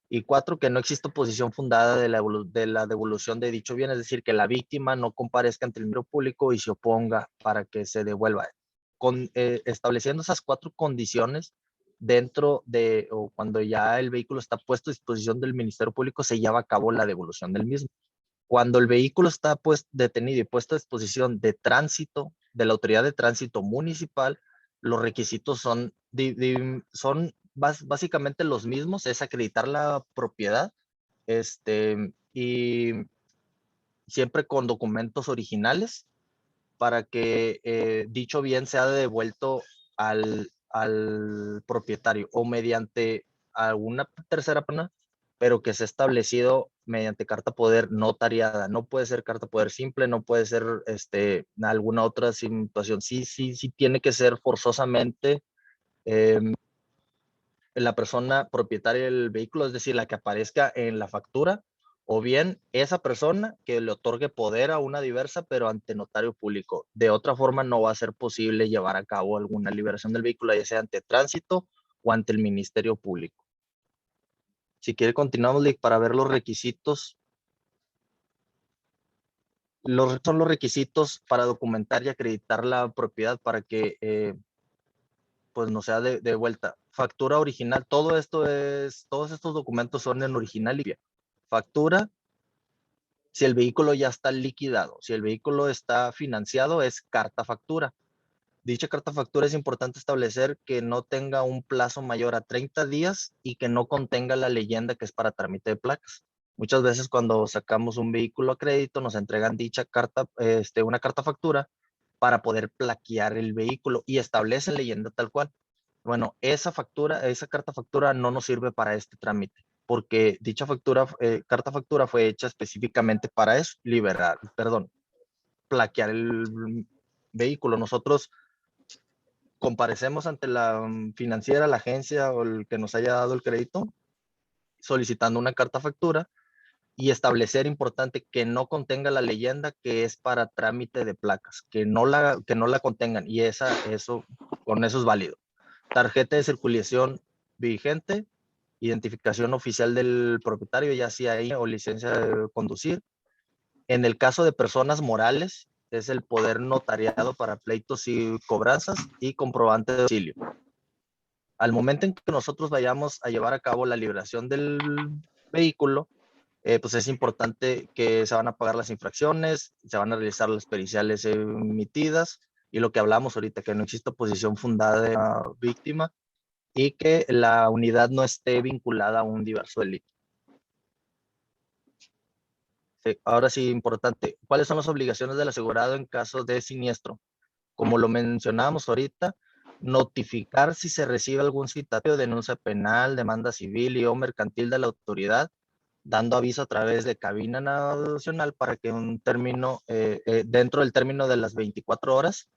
Y cuatro, que no existe oposición fundada de la devolución de dicho bien, es decir, que la víctima no comparezca ante el Ministerio Público y se oponga para que se devuelva. Estableciendo esas cuatro condiciones dentro de, o cuando ya el vehículo está puesto a disposición del Ministerio Público, se lleva a cabo la devolución del mismo. Cuando el vehículo está pues detenido y puesto a disposición de tránsito, de la autoridad de tránsito municipal, los requisitos son básicamente los mismos, es acreditar la propiedad, y siempre con documentos originales para que dicho bien sea devuelto al propietario o mediante alguna tercera persona, pero que se ha establecido mediante carta poder notariada. No puede ser carta poder simple, no puede ser alguna otra situación. Sí tiene que ser forzosamente la persona propietaria del vehículo, es decir, la que aparezca en la factura, o bien esa persona que le otorgue poder a una diversa, pero ante notario público. De otra forma, no va a ser posible llevar a cabo alguna liberación del vehículo, ya sea ante tránsito o ante el Ministerio Público. Si quiere, continuamos, Lick, para ver los requisitos. Son los requisitos para documentar y acreditar la propiedad para que pues no sea de vuelta. Factura original, todos estos documentos son en original y factura. Si el vehículo ya está liquidado, si el vehículo está financiado, es carta factura. Dicha carta factura es importante establecer que no tenga un plazo mayor a 30 días y que no contenga la leyenda que es para trámite de placas. Muchas veces cuando sacamos un vehículo a crédito nos entregan dicha carta, una carta factura para poder plaquear el vehículo y establecen leyenda tal cual. Bueno, esa carta factura no nos sirve para este trámite porque dicha carta factura fue hecha específicamente para eso, plaquear el vehículo. Nosotros comparecemos ante la financiera, la agencia o el que nos haya dado el crédito, solicitando una carta factura y establecer importante que no contenga la leyenda que es para trámite de placas, que no la contengan y con eso es válido. Tarjeta de circulación vigente, identificación oficial del propietario, ya sea ahí o licencia de conducir. En el caso de personas morales, es el poder notariado para pleitos y cobranzas y comprobante de domicilio. Al momento en que nosotros vayamos a llevar a cabo la liberación del vehículo, pues es importante que se van a pagar las infracciones, se van a realizar las periciales emitidas y lo que hablamos ahorita, que no existe oposición fundada de la víctima y que la unidad no esté vinculada a un diverso delito. Sí, ahora sí, importante. ¿Cuáles son las obligaciones del asegurado en caso de siniestro? Como lo mencionábamos ahorita, notificar si se recibe algún citatorio, denuncia penal, demanda civil y o mercantil de la autoridad, dando aviso a través de cabina nacional para que dentro del término de las 24 horas,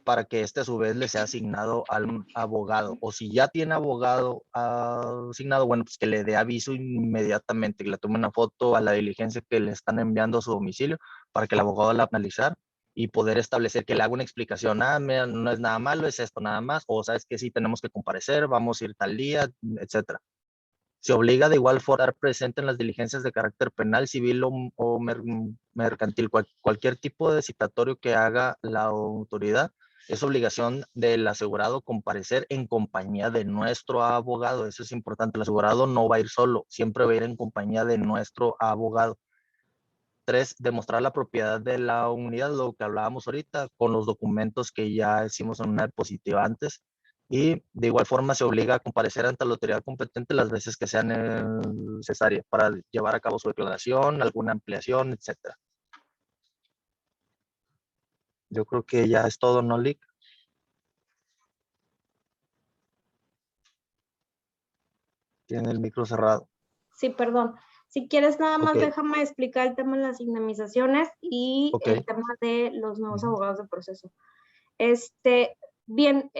para que a su vez le sea asignado al abogado. O si ya tiene abogado asignado, bueno, pues que le dé aviso inmediatamente, que le tome una foto a la diligencia que le están enviando a su domicilio para que el abogado la analizar y poder establecer que le haga una explicación. Mira, no es nada malo, es esto nada más, o sabes que sí tenemos que comparecer, vamos a ir tal día, etcétera. Se obliga de igual forma a estar presente en las diligencias de carácter penal, civil o mercantil. Cualquier tipo de citatorio que haga la autoridad, es obligación del asegurado comparecer en compañía de nuestro abogado. Eso es importante. El asegurado no va a ir solo, siempre va a ir en compañía de nuestro abogado. 3, demostrar la propiedad de la unidad, lo que hablábamos ahorita, con los documentos que ya hicimos en una diapositiva antes. Y de igual forma se obliga a comparecer ante la autoridad competente las veces que sean necesarias para llevar a cabo su declaración, alguna ampliación, etc. Yo creo que ya es todo, ¿no, Lick? Tiene el micro cerrado. Sí, perdón. Si quieres, nada más Ok. déjame explicar el tema de las indemnizaciones y Ok. el tema de los nuevos abogados de proceso. Bien,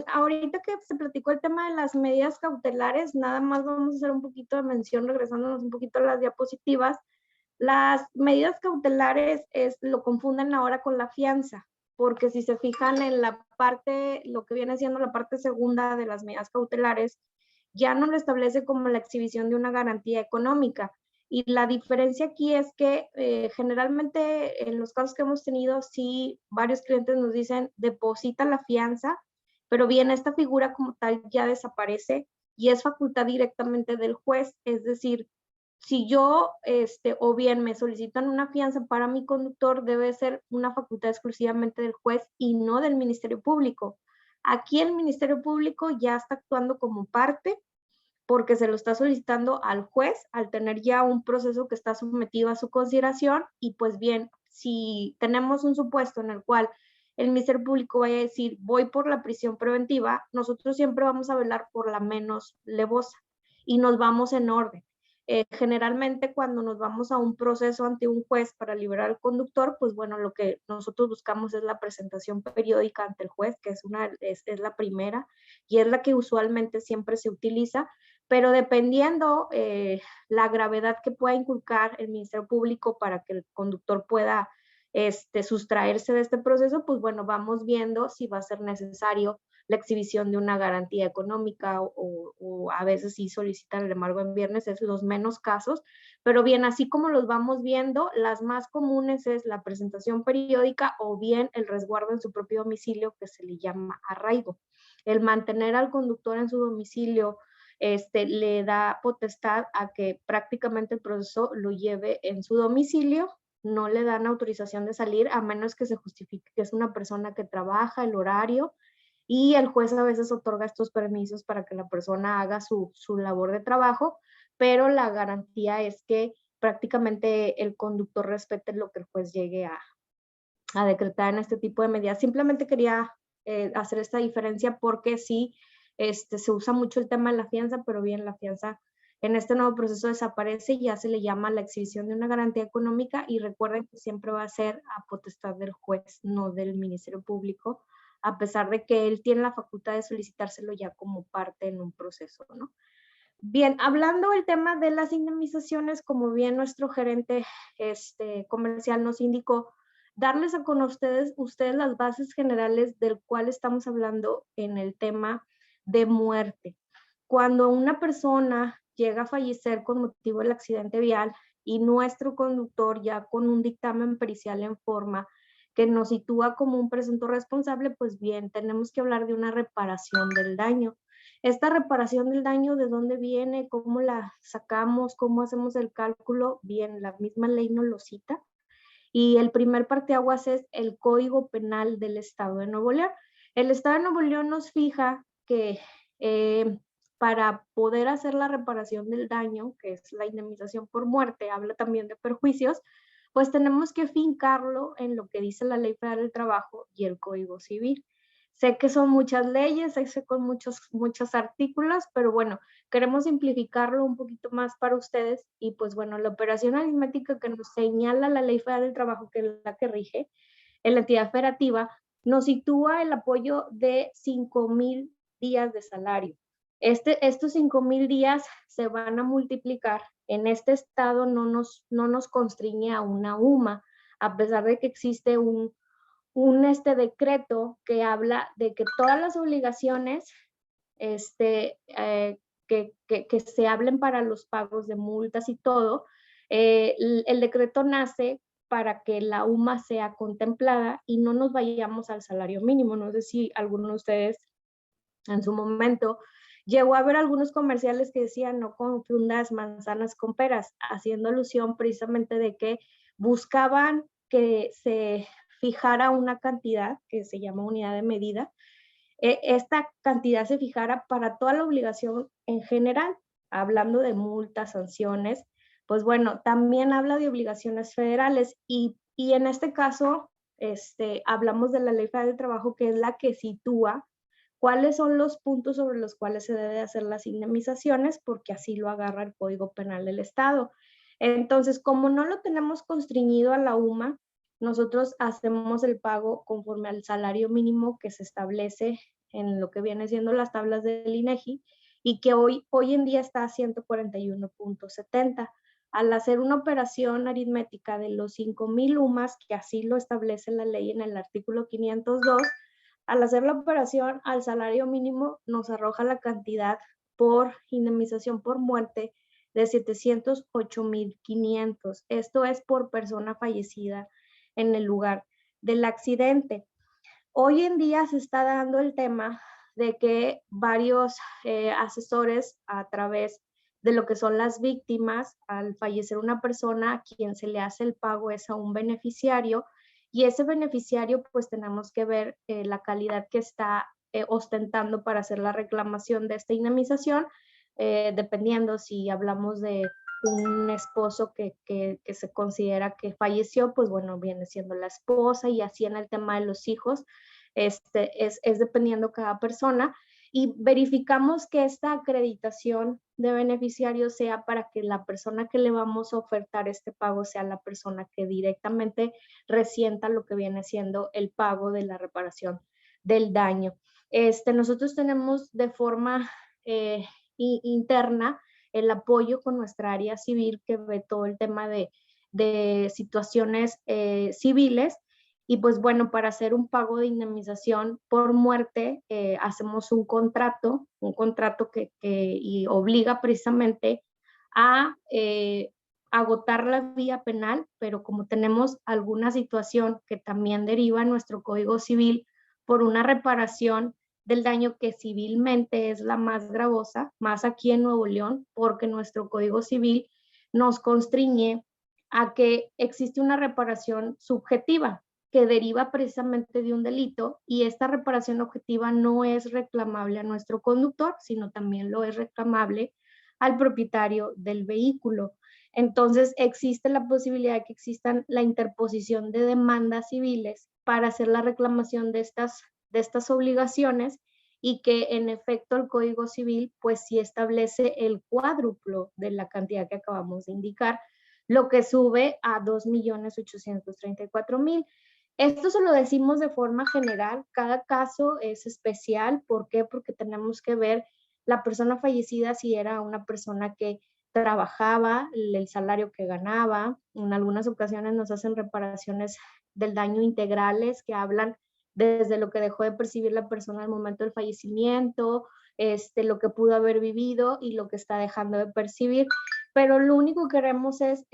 ahorita que se platicó el tema de las medidas cautelares, nada más vamos a hacer un poquito de mención, regresándonos un poquito a las diapositivas. Las medidas cautelares lo confunden ahora con la fianza, porque si se fijan en la parte, lo que viene siendo la parte segunda de las medidas cautelares, ya no lo establece como la exhibición de una garantía económica. Y la diferencia aquí es que generalmente en los casos que hemos tenido, sí, varios clientes nos dicen, deposita la fianza, pero bien, esta figura como tal ya desaparece y es facultad directamente del juez. Es decir, si yo o bien me solicitan una fianza para mi conductor, debe ser una facultad exclusivamente del juez y no del Ministerio Público. Aquí el Ministerio Público ya está actuando como parte porque se lo está solicitando al juez al tener ya un proceso que está sometido a su consideración. Y pues bien, si tenemos un supuesto en el cual el Ministerio Público vaya a decir voy por la prisión preventiva, nosotros siempre vamos a velar por la menos levosa y nos vamos en orden. Generalmente cuando nos vamos a un proceso ante un juez para liberar al conductor, pues bueno, lo que nosotros buscamos es la presentación periódica ante el juez, que es la primera y es la que usualmente siempre se utiliza, pero dependiendo la gravedad que pueda inculcar el Ministerio Público para que el conductor pueda sustraerse de este proceso, pues bueno, vamos viendo si va a ser necesario la exhibición de una garantía económica o a veces sí solicitan el embargo en viernes, es los menos casos, pero bien, así como los vamos viendo, las más comunes es la presentación periódica o bien el resguardo en su propio domicilio, que se le llama arraigo. El mantener al conductor en su domicilio le da potestad a que prácticamente el proceso lo lleve en su domicilio, no le dan autorización de salir a menos que se justifique que es una persona que trabaja el horario, y el juez a veces otorga estos permisos para que la persona haga su labor de trabajo, pero la garantía es que prácticamente el conductor respete lo que el juez llegue a decretar en este tipo de medidas. Simplemente quería hacer esta diferencia porque sí se usa mucho el tema de la fianza, pero bien, la fianza en este nuevo proceso desaparece y ya se le llama la exhibición de una garantía económica, y recuerden que siempre va a ser a potestad del juez, no del Ministerio Público, a pesar de que él tiene la facultad de solicitárselo ya como parte en un proceso, ¿no? Bien, hablando del tema de las indemnizaciones, como bien nuestro gerente comercial nos indicó, darles a conocer ustedes las bases generales del cual estamos hablando en el tema de muerte. Cuando una persona llega a fallecer con motivo del accidente vial y nuestro conductor ya con un dictamen pericial en forma que nos sitúa como un presunto responsable, pues bien, tenemos que hablar de una reparación del daño. Esta reparación del daño, ¿de dónde viene? ¿Cómo la sacamos? ¿Cómo hacemos el cálculo? Bien, la misma ley nos lo cita. Y el primer parteaguas es el Código Penal del Estado de Nuevo León. El Estado de Nuevo León nos fija que para poder hacer la reparación del daño, que es la indemnización por muerte, habla también de perjuicios, pues tenemos que fincarlo en lo que dice la Ley Federal del Trabajo y el Código Civil. Sé que son muchas leyes, sé con muchos artículos, pero bueno, queremos simplificarlo un poquito más para ustedes y pues bueno, la operación aritmética que nos señala la Ley Federal del Trabajo, que es la que rige en la entidad federativa, nos sitúa el apoyo de 5,000 días de salario. Estos 5,000 días se van a multiplicar. En este estado no nos constriñe a una UMA, a pesar de que existe un decreto que habla de que todas las obligaciones que se hablen para los pagos de multas y todo, el decreto nace para que la UMA sea contemplada y no nos vayamos al salario mínimo. No sé si alguno de ustedes en su momento llegó a ver algunos comerciales que decían no confundas manzanas con peras, haciendo alusión precisamente de que buscaban que se fijara una cantidad que se llama unidad de medida. Esta cantidad se fijara para toda la obligación en general, hablando de multas, sanciones, pues bueno, también habla de obligaciones federales y en este caso hablamos de la Ley Federal del Trabajo, que es la que sitúa cuáles son los puntos sobre los cuales se debe hacer las indemnizaciones, porque así lo agarra el Código Penal del Estado. Entonces, como no lo tenemos constreñido a la UMA, nosotros hacemos el pago conforme al salario mínimo que se establece en lo que viene siendo las tablas del INEGI y que hoy en día está a 141.70. Al hacer una operación aritmética de los 5,000 UMAS, que así lo establece la ley en el artículo 502, al hacer la operación al salario mínimo nos arroja la cantidad por indemnización por muerte de 708,500. Esto es por persona fallecida en el lugar del accidente. Hoy en día se está dando el tema de que varios asesores, a través de lo que son las víctimas, al fallecer una persona, a quien se le hace el pago es a un beneficiario, y ese beneficiario pues tenemos que ver la calidad que está ostentando para hacer la reclamación de esta indemnización, dependiendo si hablamos de un esposo que se considera que falleció, pues bueno, viene siendo la esposa, y así en el tema de los hijos, es dependiendo cada persona. y verificamos que esta acreditación de beneficiario sea para que la persona que le vamos a ofertar este pago sea la persona que directamente resienta lo que viene siendo el pago de la reparación del daño. Nosotros tenemos de forma interna el apoyo con nuestra área civil que ve todo el tema de situaciones civiles. Y pues bueno, para hacer un pago de indemnización por muerte, hacemos un contrato que obliga precisamente a agotar la vía penal, pero como tenemos alguna situación que también deriva en nuestro Código Civil por una reparación del daño que civilmente es la más gravosa, más aquí en Nuevo León, porque nuestro Código Civil nos constriñe a que existe una reparación subjetiva que deriva precisamente de un delito, y esta reparación objetiva no es reclamable a nuestro conductor, sino también lo es reclamable al propietario del vehículo. Entonces existe la posibilidad de que existan la interposición de demandas civiles para hacer la reclamación de estas obligaciones, y que en efecto el Código Civil pues sí establece el cuádruplo de la cantidad que acabamos de indicar, lo que sube a 2.834.000. Esto se lo decimos de forma general, cada caso es especial. ¿Por qué? Porque tenemos que ver la persona fallecida si era una persona que trabajaba, el salario que ganaba. En algunas ocasiones nos hacen reparaciones del daño integrales que hablan desde lo que dejó de percibir la persona al momento del fallecimiento, lo que pudo haber vivido y lo que está dejando de percibir. Pero lo único que queremos es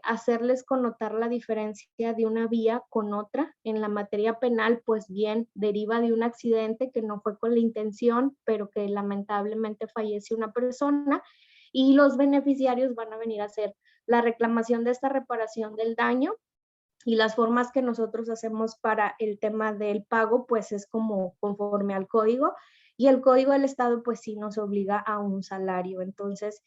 hacerles connotar la diferencia de una vía con otra. En la materia penal, pues bien, deriva de un accidente que no fue con la intención, pero que lamentablemente fallece una persona, y los beneficiarios van a venir a hacer la reclamación de esta reparación del daño. Y las formas que nosotros hacemos para el tema del pago, pues es como conforme al código, y el código del Estado pues sí nos obliga a un salario. Entonces,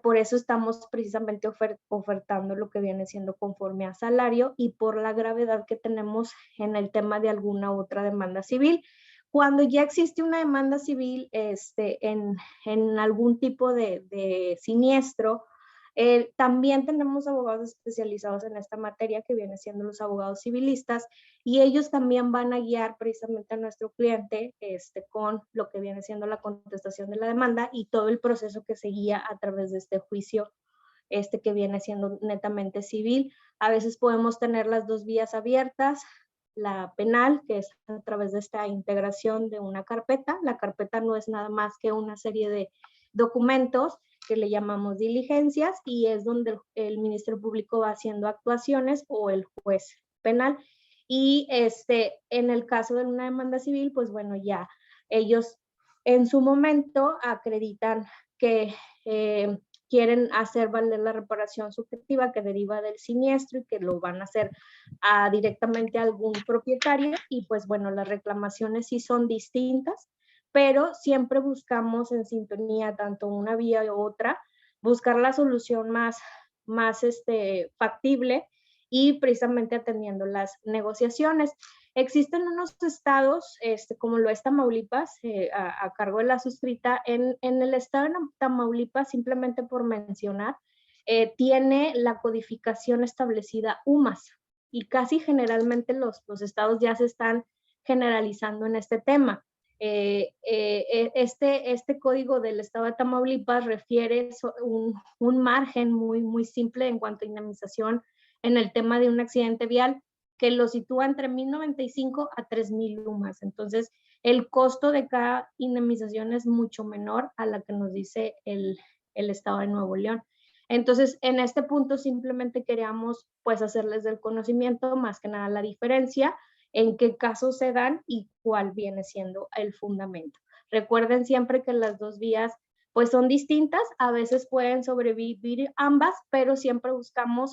por eso estamos precisamente ofertando lo que viene siendo conforme a salario, y por la gravedad que tenemos en el tema de alguna otra demanda civil. Cuando ya existe una demanda civil en algún tipo de siniestro, también tenemos abogados especializados en esta materia que vienen siendo los abogados civilistas, y ellos también van a guiar precisamente a nuestro cliente con lo que viene siendo la contestación de la demanda y todo el proceso que se guía a través de este juicio que viene siendo netamente civil. A veces podemos tener las dos vías abiertas, la penal, que es a través de esta integración de una carpeta. La carpeta no es nada más que una serie de documentos que le llamamos diligencias, y es donde el Ministerio Público va haciendo actuaciones, o el juez penal. Y en el caso de una demanda civil, pues bueno, ya ellos en su momento acreditan que quieren hacer valer la reparación subjetiva que deriva del siniestro, y que lo van a hacer directamente a algún propietario. Y pues bueno, las reclamaciones sí son distintas, pero siempre buscamos en sintonía, tanto una vía u otra, buscar la solución más factible, y precisamente atendiendo las negociaciones. Existen unos estados, como lo es Tamaulipas, a cargo de la suscrita. En el estado de Tamaulipas, simplemente por mencionar, tiene la codificación establecida UMAS, y casi generalmente los estados ya se están generalizando en este tema. Este código del estado de Tamaulipas refiere un margen muy, muy simple en cuanto a indemnización en el tema de un accidente vial, que lo sitúa entre 1,095 a 3,000 UMAS. Entonces, el costo de cada indemnización es mucho menor a la que nos dice el estado de Nuevo León. Entonces, en este punto simplemente queríamos pues hacerles del conocimiento, más que nada la diferencia, en qué casos se dan y cuál viene siendo el fundamento. Recuerden siempre que las dos vías pues son distintas, a veces pueden sobrevivir ambas, pero siempre buscamos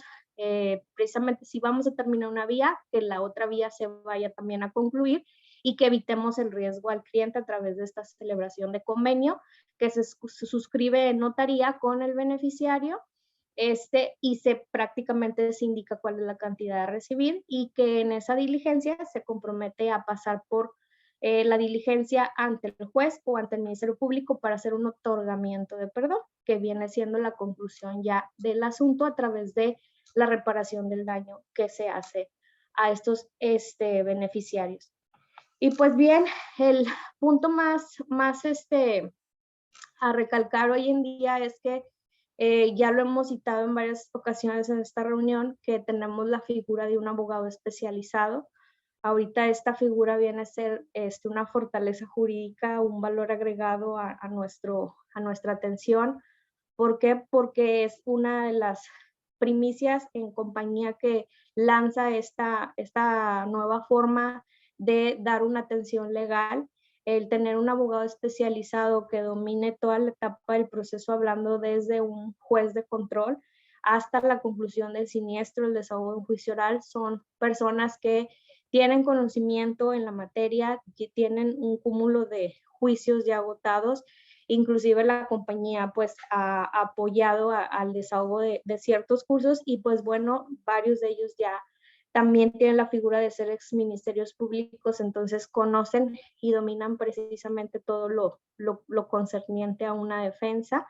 precisamente, si vamos a terminar una vía, que la otra vía se vaya también a concluir, y que evitemos el riesgo al cliente a través de esta celebración de convenio que se suscribe en notaría con el beneficiario, y prácticamente se indica cuál es la cantidad a recibir, y que en esa diligencia se compromete a pasar por la diligencia ante el juez o ante el Ministerio Público para hacer un otorgamiento de perdón, que viene siendo la conclusión ya del asunto a través de la reparación del daño que se hace a estos beneficiarios. Y pues bien, el punto más a recalcar hoy en día es que ya lo hemos citado en varias ocasiones en esta reunión, que tenemos la figura de un abogado especializado. Ahorita esta figura viene a ser una fortaleza jurídica, un valor agregado a nuestra atención. ¿Por qué? Porque es una de las primicias en compañía que lanza esta nueva forma de dar una atención legal. El tener un abogado especializado que domine toda la etapa del proceso, hablando desde un juez de control hasta la conclusión del siniestro, el desahogo de un juicio oral, son personas que tienen conocimiento en la materia, que tienen un cúmulo de juicios ya agotados. Inclusive la compañía pues ha apoyado al desahogo de ciertos cursos y pues bueno, varios de ellos ya también tienen la figura de ser ex ministerios públicos, entonces conocen y dominan precisamente todo lo concerniente a una defensa,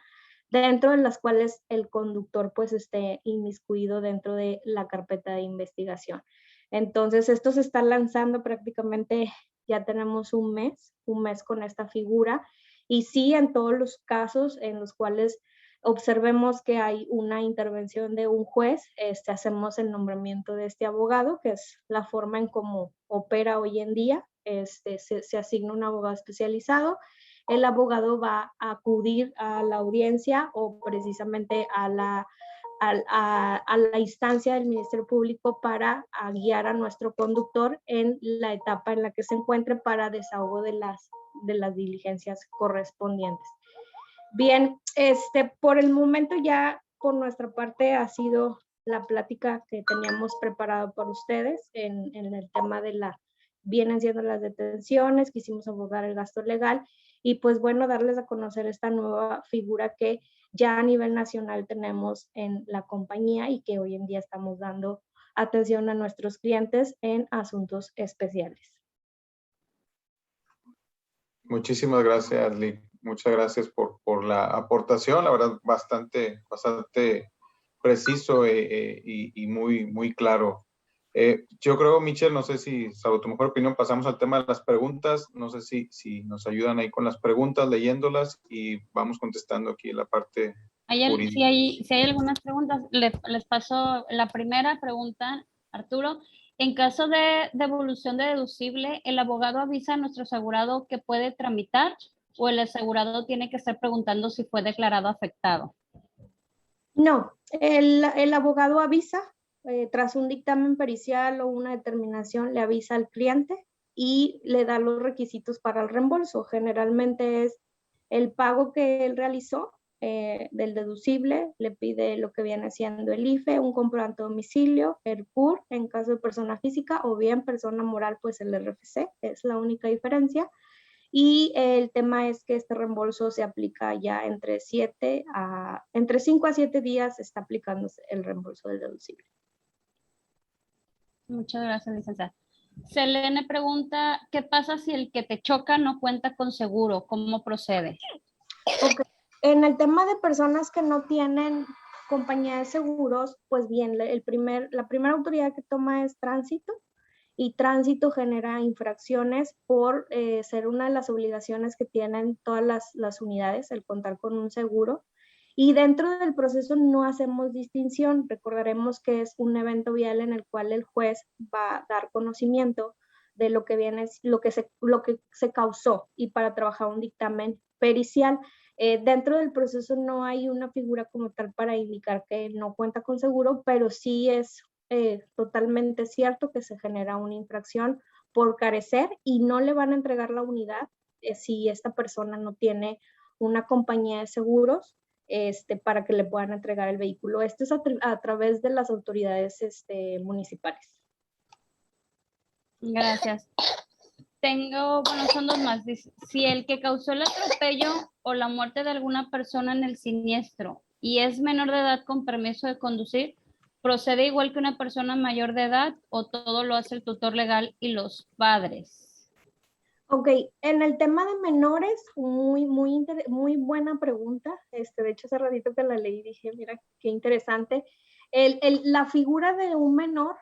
dentro de las cuales el conductor pues esté inmiscuido dentro de la carpeta de investigación. Entonces esto se está lanzando prácticamente, ya tenemos un mes con esta figura, y sí, en todos los casos en los cuales observemos que hay una intervención de un juez, hacemos el nombramiento de este abogado, que es la forma en cómo opera hoy en día. Se asigna un abogado especializado, el abogado va a acudir a la audiencia o precisamente a la instancia del Ministerio Público para guiar a nuestro conductor en la etapa en la que se encuentre para desahogo de las diligencias correspondientes. Bien, por el momento ya por nuestra parte ha sido la plática que teníamos preparado para ustedes en el tema de vienen siendo las detenciones, quisimos abordar el gasto legal y pues bueno, darles a conocer esta nueva figura que ya a nivel nacional tenemos en la compañía y que hoy en día estamos dando atención a nuestros clientes en asuntos especiales. Muchísimas gracias, Lee. Muchas gracias por la aportación, la verdad, bastante preciso y muy claro. Yo creo, Michelle, no sé si, salvo tu mejor opinión, pasamos al tema de las preguntas. No sé si nos ayudan ahí con las preguntas, leyéndolas y vamos contestando aquí la parte jurídica. Si hay algunas preguntas, les paso la primera pregunta, Arturo. En caso de devolución de deducible, ¿el abogado avisa a nuestro asegurado que puede tramitar o el asegurado tiene que estar preguntando si fue declarado afectado? No, el abogado avisa, tras un dictamen pericial o una determinación, le avisa al cliente y le da los requisitos para el reembolso. Generalmente es el pago que él realizó del deducible, le pide lo que viene siendo el IFE, un comprobante de domicilio, el PUR en caso de persona física, o bien persona moral, pues el RFC, es la única diferencia. Y el tema es que este reembolso se aplica ya entre 5 a 7 días está aplicándose el reembolso del deducible. Muchas gracias, licenciada. Selene pregunta, ¿qué pasa si el que te choca no cuenta con seguro? ¿Cómo procede? Okay. En el tema de personas que no tienen compañía de seguros, pues bien, la primera autoridad que toma es tránsito, y tránsito genera infracciones por ser una de las obligaciones que tienen todas las unidades, el contar con un seguro. Y dentro del proceso no hacemos distinción. Recordaremos que es un evento vial en el cual el juez va a dar conocimiento de lo que se causó y para trabajar un dictamen pericial. Dentro del proceso no hay una figura como tal para indicar que no cuenta con seguro, pero sí es totalmente cierto que se genera una infracción por carecer y no le van a entregar la unidad si esta persona no tiene una compañía de seguros para que le puedan entregar el vehículo. Esto es a través de las autoridades municipales. Gracias. Son dos más. Dice, si el que causó el atropello o la muerte de alguna persona en el siniestro y es menor de edad con permiso de conducir, ¿procede igual que una persona mayor de edad o todo lo hace el tutor legal y los padres? Ok, en el tema de menores, muy buena pregunta. De hecho, hace ratito que la leí dije, mira, qué interesante. La figura de un menor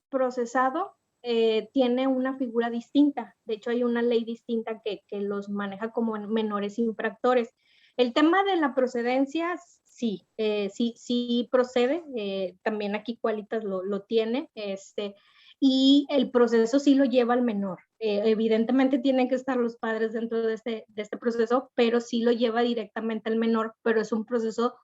procesado tiene una figura distinta. De hecho, hay una ley distinta que los maneja como menores infractores. El tema de la procedencia, sí, sí procede. También aquí Qualitas lo tiene. Y el proceso sí lo lleva al menor. Evidentemente tienen que estar los padres dentro de este proceso, pero sí lo lleva directamente al menor, pero es un proceso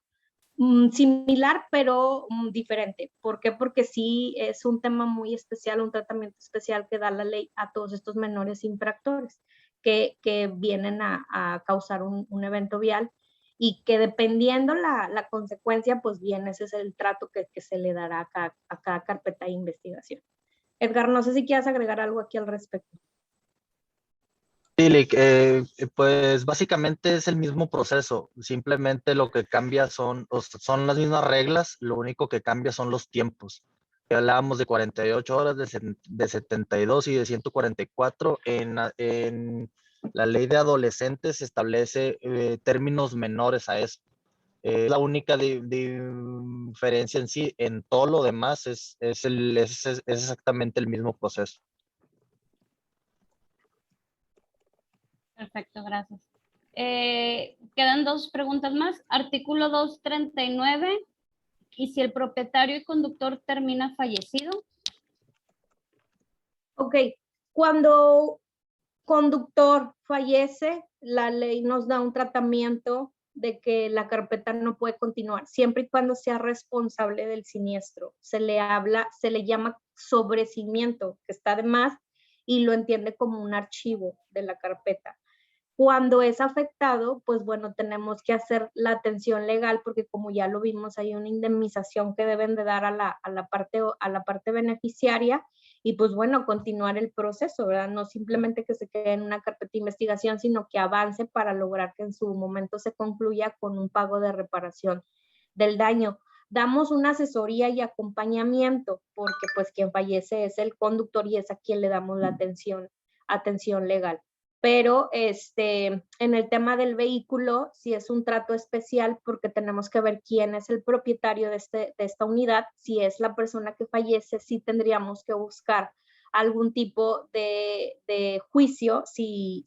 similar, pero diferente. ¿Por qué? Porque sí es un tema muy especial, un tratamiento especial que da la ley a todos estos menores infractores que vienen a causar un evento vial y que dependiendo la consecuencia, pues bien, ese es el trato que se le dará a cada carpeta de investigación. Edgar, no sé si quieres agregar algo aquí al respecto. Sí, Lick, pues básicamente es el mismo proceso, simplemente lo que cambia son las mismas reglas, lo único que cambia son los tiempos. Ya hablábamos de 48 horas, de 72 y de 144. En la ley de adolescentes se establece términos menores a eso. Es la única diferencia en sí. En todo lo demás es exactamente el mismo proceso. Perfecto, gracias. Quedan dos preguntas más. Artículo 239. ¿Y si el propietario y conductor termina fallecido? Ok, cuando conductor fallece, la ley nos da un tratamiento de que la carpeta no puede continuar, siempre y cuando sea responsable del siniestro. Se le llama sobrecimiento, que está de más, y lo entiende como un archivo de la carpeta. Cuando es afectado, pues bueno, tenemos que hacer la atención legal porque como ya lo vimos, hay una indemnización que deben de dar a la parte beneficiaria y pues bueno, continuar el proceso, ¿verdad? No simplemente que se quede en una carpeta de investigación, sino que avance para lograr que en su momento se concluya con un pago de reparación del daño. Damos una asesoría y acompañamiento porque pues quien fallece es el conductor y es a quien le damos la atención legal. Pero en el tema del vehículo sí es un trato especial porque tenemos que ver quién es el propietario de esta unidad. Si es la persona que fallece, sí tendríamos que buscar algún tipo de juicio si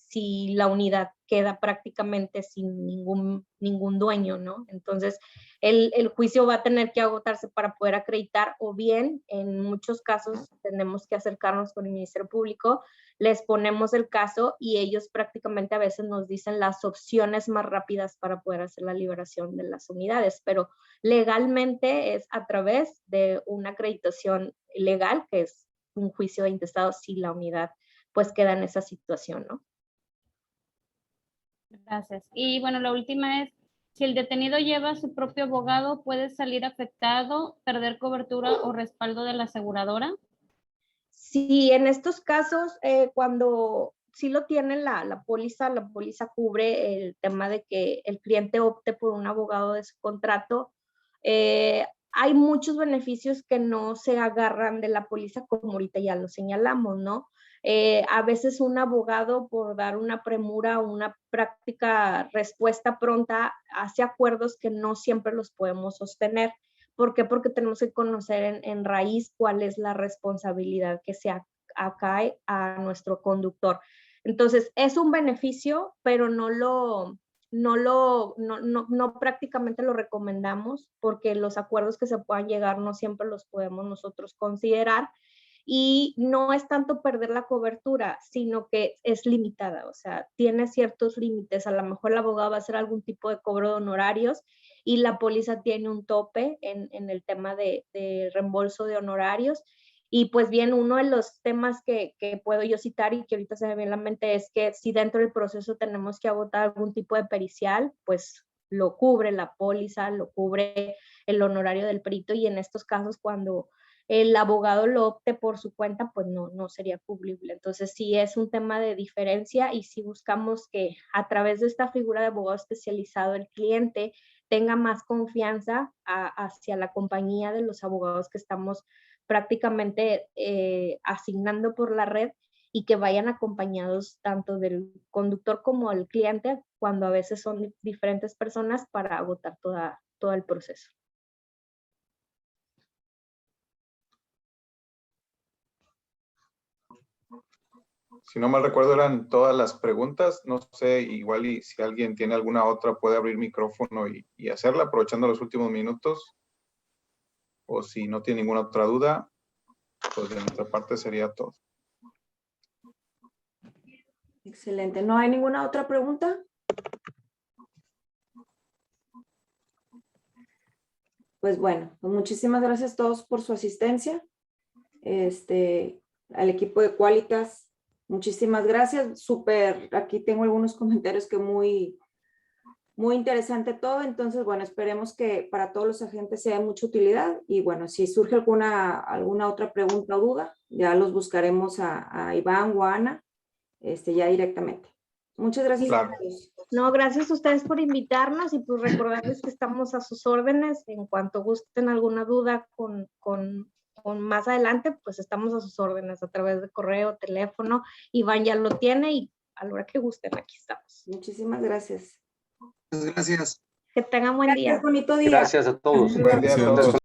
la unidad queda prácticamente sin ningún dueño, ¿no? Entonces, el juicio va a tener que agotarse para poder acreditar o bien, en muchos casos, tenemos que acercarnos con el Ministerio Público, les ponemos el caso y ellos prácticamente a veces nos dicen las opciones más rápidas para poder hacer la liberación de las unidades, pero legalmente es a través de una acreditación legal, que es un juicio de intestado si la unidad pues queda en esa situación, ¿no? Gracias. Y bueno, la última es, si el detenido lleva a su propio abogado, ¿puede salir afectado, perder cobertura o respaldo de la aseguradora? Sí, en estos casos, cuando sí lo tiene la póliza cubre el tema de que el cliente opte por un abogado de su contrato. Hay muchos beneficios que no se agarran de la póliza, como ahorita ya lo señalamos, ¿no? A veces un abogado, por dar una premura o una práctica respuesta pronta, hace acuerdos que no siempre los podemos sostener. ¿Por qué? Porque tenemos que conocer en raíz cuál es la responsabilidad que se acae a nuestro conductor. Entonces, es un beneficio, pero no prácticamente lo recomendamos porque los acuerdos que se puedan llegar no siempre los podemos nosotros considerar y no es tanto perder la cobertura, sino que es limitada, o sea, tiene ciertos límites. A lo mejor el abogado va a hacer algún tipo de cobro de honorarios y la póliza tiene un tope en el tema de reembolso de honorarios. Y pues bien, uno de los temas que puedo yo citar y que ahorita se me viene a la mente es que si dentro del proceso tenemos que agotar algún tipo de pericial, pues lo cubre la póliza, lo cubre el honorario del perito y en estos casos cuando el abogado lo opte por su cuenta, pues no sería cubrible. Entonces sí es un tema de diferencia y si buscamos que a través de esta figura de abogado especializado el cliente tenga más confianza hacia la compañía de los abogados que estamos prácticamente asignando por la red y que vayan acompañados tanto del conductor como del cliente, cuando a veces son diferentes personas, para agotar todo el proceso. Si no mal recuerdo, eran todas las preguntas. No sé, igual y si alguien tiene alguna otra, puede abrir micrófono y hacerla, aprovechando los últimos minutos. O si no tiene ninguna otra duda, pues de nuestra parte sería todo. Excelente. ¿No hay ninguna otra pregunta? Pues bueno, pues muchísimas gracias a todos por su asistencia. Al equipo de Qualitas, muchísimas gracias. Súper, aquí tengo algunos comentarios que muy interesante todo. Entonces, bueno, esperemos que para todos los agentes sea de mucha utilidad. Y bueno, si surge alguna otra pregunta o duda, ya los buscaremos a Iván o a Ana, ya directamente. Muchas gracias Claro. a todos. No, gracias a ustedes por invitarnos y pues recordarles que estamos a sus órdenes. En cuanto gusten alguna duda con más adelante, pues estamos a sus órdenes a través de correo, teléfono. Iván ya lo tiene y a la hora que gusten, aquí estamos. Muchísimas gracias. Muchas gracias. Que tengan buen día. Gracias, bonito día. Gracias a todos. Buen día a todos.